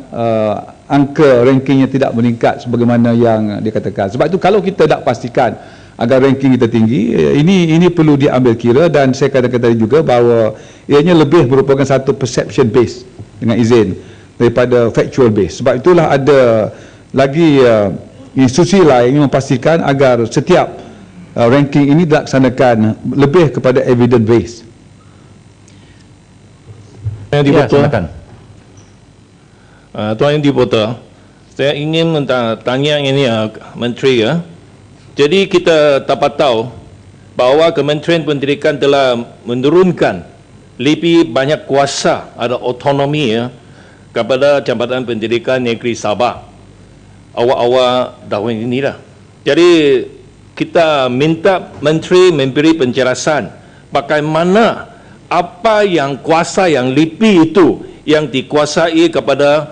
angka rankingnya tidak meningkat sebagaimana yang dikatakan. Sebab itu kalau kita nak pastikan agar ranking kita tinggi, ini perlu diambil kira, dan saya katakan tadi juga bahawa ianya lebih merupakan satu perception base dengan izin daripada factual base. Sebab itulah ada lagi institusi lain yang memastikan agar setiap ranking ini dilaksanakan lebih kepada evidence base. Yang diputar, Tuan Yang Diputar, saya ingin tanya ini Menteri ya. Jadi kita dapat tahu bahawa Kementerian Pendidikan telah menurunkan lebih banyak kuasa, ada otonomi ya, kepada Jabatan Pendidikan Negeri Sabah awal-awal tahun inilah. Jadi kita minta Menteri memberi penjelasan bagaimana apa yang kuasa yang lebih itu yang dikuasai kepada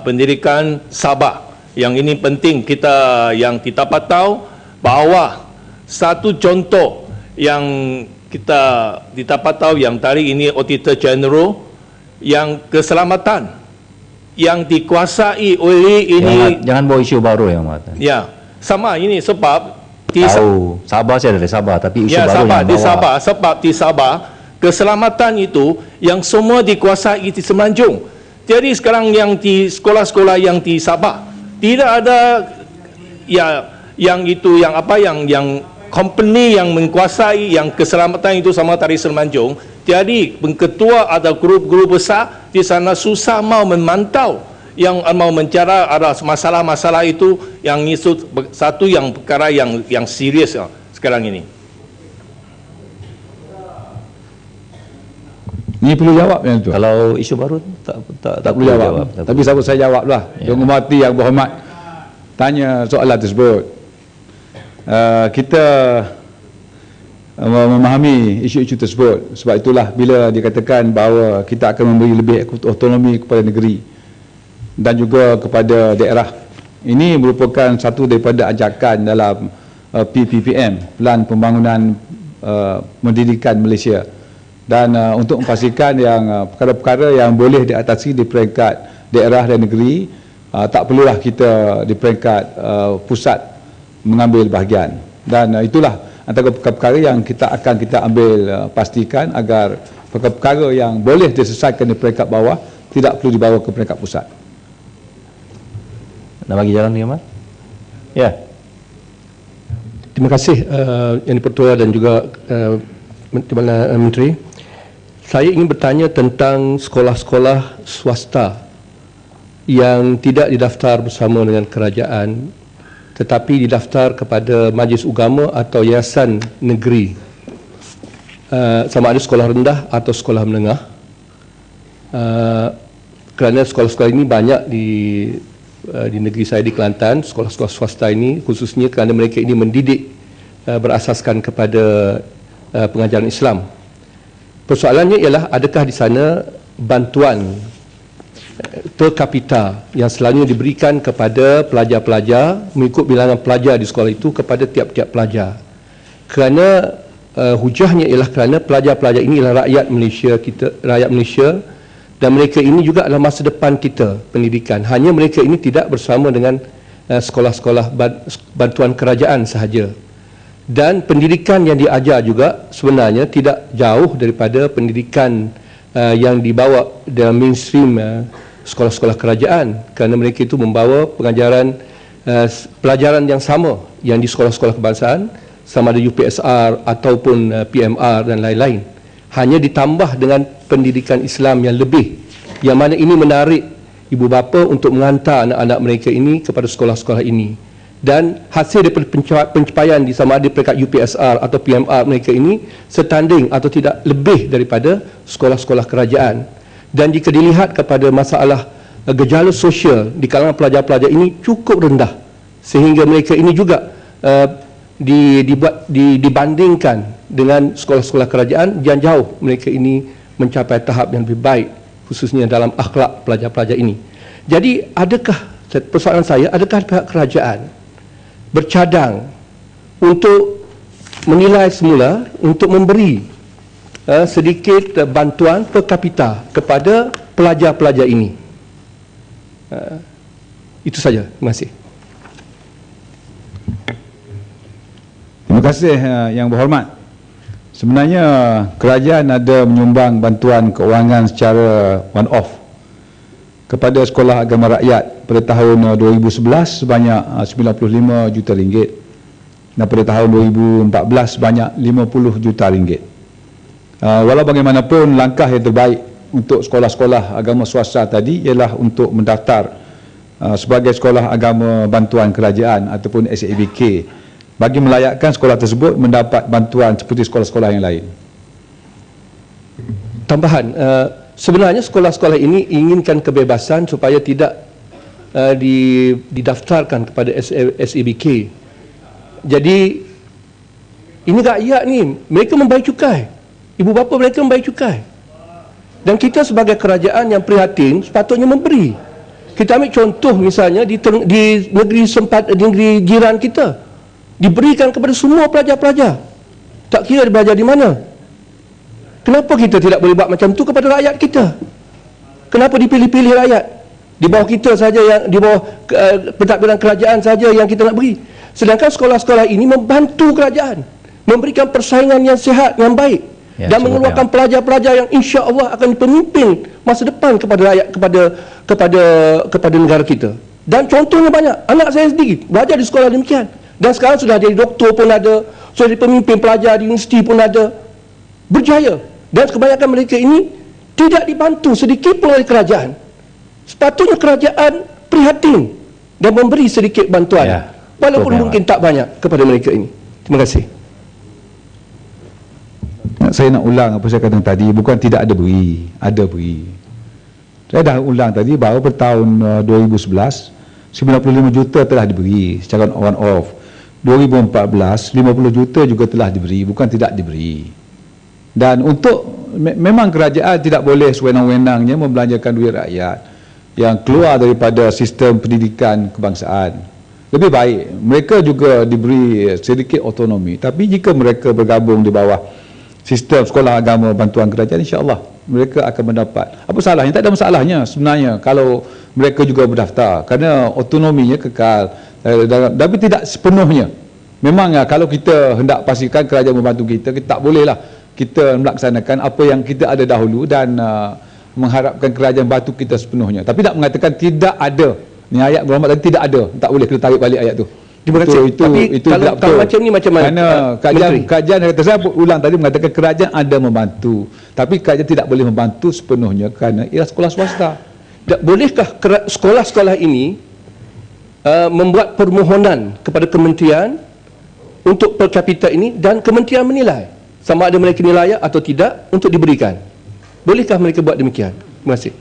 pendidikan Sabah. Yang ini penting kita yang dapat tahu bahawa satu contoh yang kita dapat tahu yang tadi ini Auditor General yang keselamatan yang dikuasai oleh ini. Jangan bawa isu baru yang mengatakan. Ya, sama ini sebab tahu Sabah saya dari Sabah, tapi isu ya, baru Sabah, yang di bawa. Sabah, sebab di Sabah keselamatan itu yang semua dikuasai di Semenanjung. Jadi sekarang yang di sekolah-sekolah yang di Sabah tidak ada yang company yang menguasai yang keselamatan itu sama Tari Semenanjung. Jadi ketua atau grup-grup besar di sana susah mau memantau, yang mau mencara ada masalah-masalah itu, yang isu satu yang perkara yang serius sekarang ini. Ini perlu jawab yang itu. Kalau isu baru tak perlu jawab. Tapi saya jawablah. Yang Menghormati Yang Berhormat tanya soalan tersebut. Kita memahami isu-isu tersebut. Sebab itulah bila dikatakan bahawa kita akan memberi lebih autonomi kepada negeri dan juga kepada daerah. Ini merupakan satu daripada ajakan dalam PPPM, Pelan Pembangunan Pendidikan Malaysia. Dan untuk memastikan yang perkara-perkara yang boleh diatasi di peringkat daerah dan negeri, tak perlulah kita di peringkat pusat mengambil bahagian. Dan itulah antara perkara-perkara yang kita ambil pastikan agar perkara-perkara yang boleh diselesaikan di peringkat bawah tidak perlu dibawa ke peringkat pusat. Nak bagi jalan ni, Ahmad? Ya. Terima kasih Yang di-Pertua dan juga Timbalan Menteri. Saya ingin bertanya tentang sekolah-sekolah swasta yang tidak didaftar bersama dengan kerajaan tetapi didaftar kepada majlis agama atau yayasan negeri, sama ada sekolah rendah atau sekolah menengah. Kerana sekolah-sekolah ini banyak di negeri saya di Kelantan, sekolah-sekolah swasta ini, khususnya kerana mereka ini mendidik berasaskan kepada pengajaran Islam. Persoalannya ialah adakah di sana bantuan per kapita yang selalunya diberikan kepada pelajar-pelajar mengikut bilangan pelajar di sekolah itu kepada tiap-tiap pelajar. Kerana hujahnya ialah kerana pelajar-pelajar ini ialah rakyat Malaysia dan mereka ini juga adalah masa depan kita pendidikan. Hanya mereka ini tidak bersama dengan sekolah-sekolah bantuan kerajaan sahaja. Dan pendidikan yang diajar juga sebenarnya tidak jauh daripada pendidikan yang dibawa dalam mainstream sekolah-sekolah kerajaan, kerana mereka itu membawa pengajaran pelajaran yang sama yang di sekolah-sekolah kebangsaan, sama ada UPSR ataupun PMR dan lain-lain. Hanya ditambah dengan pendidikan Islam yang lebih, yang mana ini menarik ibu bapa untuk menghantar anak-anak mereka ini kepada sekolah-sekolah ini. Dan hasil daripada pencapaian di sama ada peringkat UPSR atau PMR mereka ini setanding atau tidak lebih daripada sekolah-sekolah kerajaan. Dan jika dilihat kepada masalah gejala sosial di kalangan pelajar-pelajar ini cukup rendah, sehingga mereka ini juga dibandingkan dengan sekolah-sekolah kerajaan yang jauh mereka ini mencapai tahap yang lebih baik, khususnya dalam akhlak pelajar-pelajar ini. Jadi adakah, persoalan saya, adakah pihak kerajaan bercadang untuk menilai semula untuk memberi sedikit bantuan per kapita kepada pelajar-pelajar ini? Itu saja. Terima kasih. Terima kasih Yang Berhormat. Sebenarnya kerajaan ada menyumbang bantuan keuangan secara one off kepada Sekolah Agama Rakyat pada tahun 2011 sebanyak 95 juta ringgit dan pada tahun 2014 sebanyak 50 juta ringgit. Walau bagaimanapun, langkah yang terbaik untuk sekolah-sekolah agama swasta tadi ialah untuk mendaftar sebagai sekolah agama bantuan kerajaan ataupun SABK bagi melayakkan sekolah tersebut mendapat bantuan seperti sekolah-sekolah yang lain. Tambahan, sebenarnya sekolah-sekolah ini inginkan kebebasan supaya tidak didaftarkan kepada SABK. Jadi ini rakyat ni, mereka membayar cukai. Ibu bapa mereka membayar cukai. Dan kita sebagai kerajaan yang prihatin sepatutnya memberi. Kita ambil contoh misalnya di negeri jiran kita, diberikan kepada semua pelajar-pelajar, tak kira dia belajar di mana. Kenapa kita tidak boleh buat macam tu kepada rakyat kita? Kenapa dipilih-pilih rakyat? Di bawah kita saja, yang di bawah pentadbiran kerajaan saja yang kita nak beri. Sedangkan sekolah-sekolah ini membantu kerajaan, memberikan persaingan yang sihat, yang baik. Ya, dan mengeluarkan pelajar-pelajar yang insya-Allah akan pemimpin masa depan kepada rakyat, kepada negara kita. Dan contohnya banyak. Anak saya sendiri belajar di sekolah demikian. Dan sekarang sudah jadi doktor pun ada, sudah jadi pemimpin pelajar di universiti pun ada. Berjaya. Dan kebanyakan mereka ini tidak dibantu sedikit pun oleh kerajaan. Sepatutnya kerajaan prihatin dan memberi sedikit bantuan. Ya, walaupun mungkin tak banyak kepada mereka ini. Terima kasih. Saya nak ulang apa saya katakan tadi, bukan tidak ada beri, ada beri. Saya dah ulang tadi bahawa pada tahun 2011 95 juta telah diberi secara on off. 2014 50 juta juga telah diberi, bukan tidak diberi. Dan untuk memang kerajaan tidak boleh sewenang-wenangnya membelanjakan duit rakyat yang keluar daripada sistem pendidikan kebangsaan. Lebih baik mereka juga diberi sedikit autonomi, tapi jika mereka bergabung di bawah sistem sekolah agama bantuan kerajaan, insya-Allah mereka akan mendapat. Apa salahnya? Tak ada masalahnya sebenarnya kalau mereka juga berdaftar, kerana autonominya kekal, tapi tidak sepenuhnya. Memang kalau kita hendak pastikan kerajaan membantu kita, kita tak bolehlah kita melaksanakan apa yang kita ada dahulu dan mengharapkan kerajaan bantu kita sepenuhnya. Tapi tak mengatakan tidak ada. Ni ayat Muhammad tadi tidak ada. Tak boleh kita tarik balik ayat tu. Itu kalau macam ni macam mana? Kerana kajian yang kata saya ulang tadi mengatakan kerajaan ada membantu, tapi kerajaan tidak boleh membantu sepenuhnya kerana ia sekolah swasta. Bolehkah sekolah-sekolah ini membuat permohonan kepada kementerian untuk per kapita ini dan kementerian menilai sama ada mereka layak atau tidak untuk diberikan? Bolehkah mereka buat demikian? Terima kasih.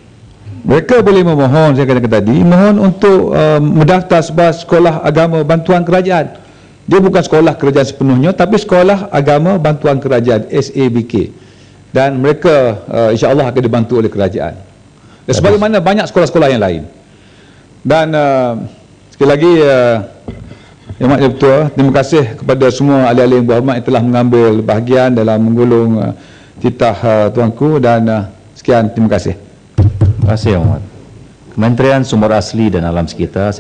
Mereka boleh memohon, saya katakan tadi, mohon untuk mendaftar sebagai sekolah agama bantuan kerajaan. Dia bukan sekolah kerajaan sepenuhnya, tapi sekolah agama bantuan kerajaan, SABK. Dan mereka insya-Allah akan dibantu oleh kerajaan. Dan sebagaimana banyak sekolah-sekolah yang lain. Dan sekali lagi, Yang Amat Ketua, terima kasih kepada semua ahli-ahli yang berhormat yang telah mengambil bahagian dalam menggulung titah tuanku dan sekian, terima kasih. Terima kasih, Yang Amat. Kementerian Sumber Asli dan Alam Sekitar,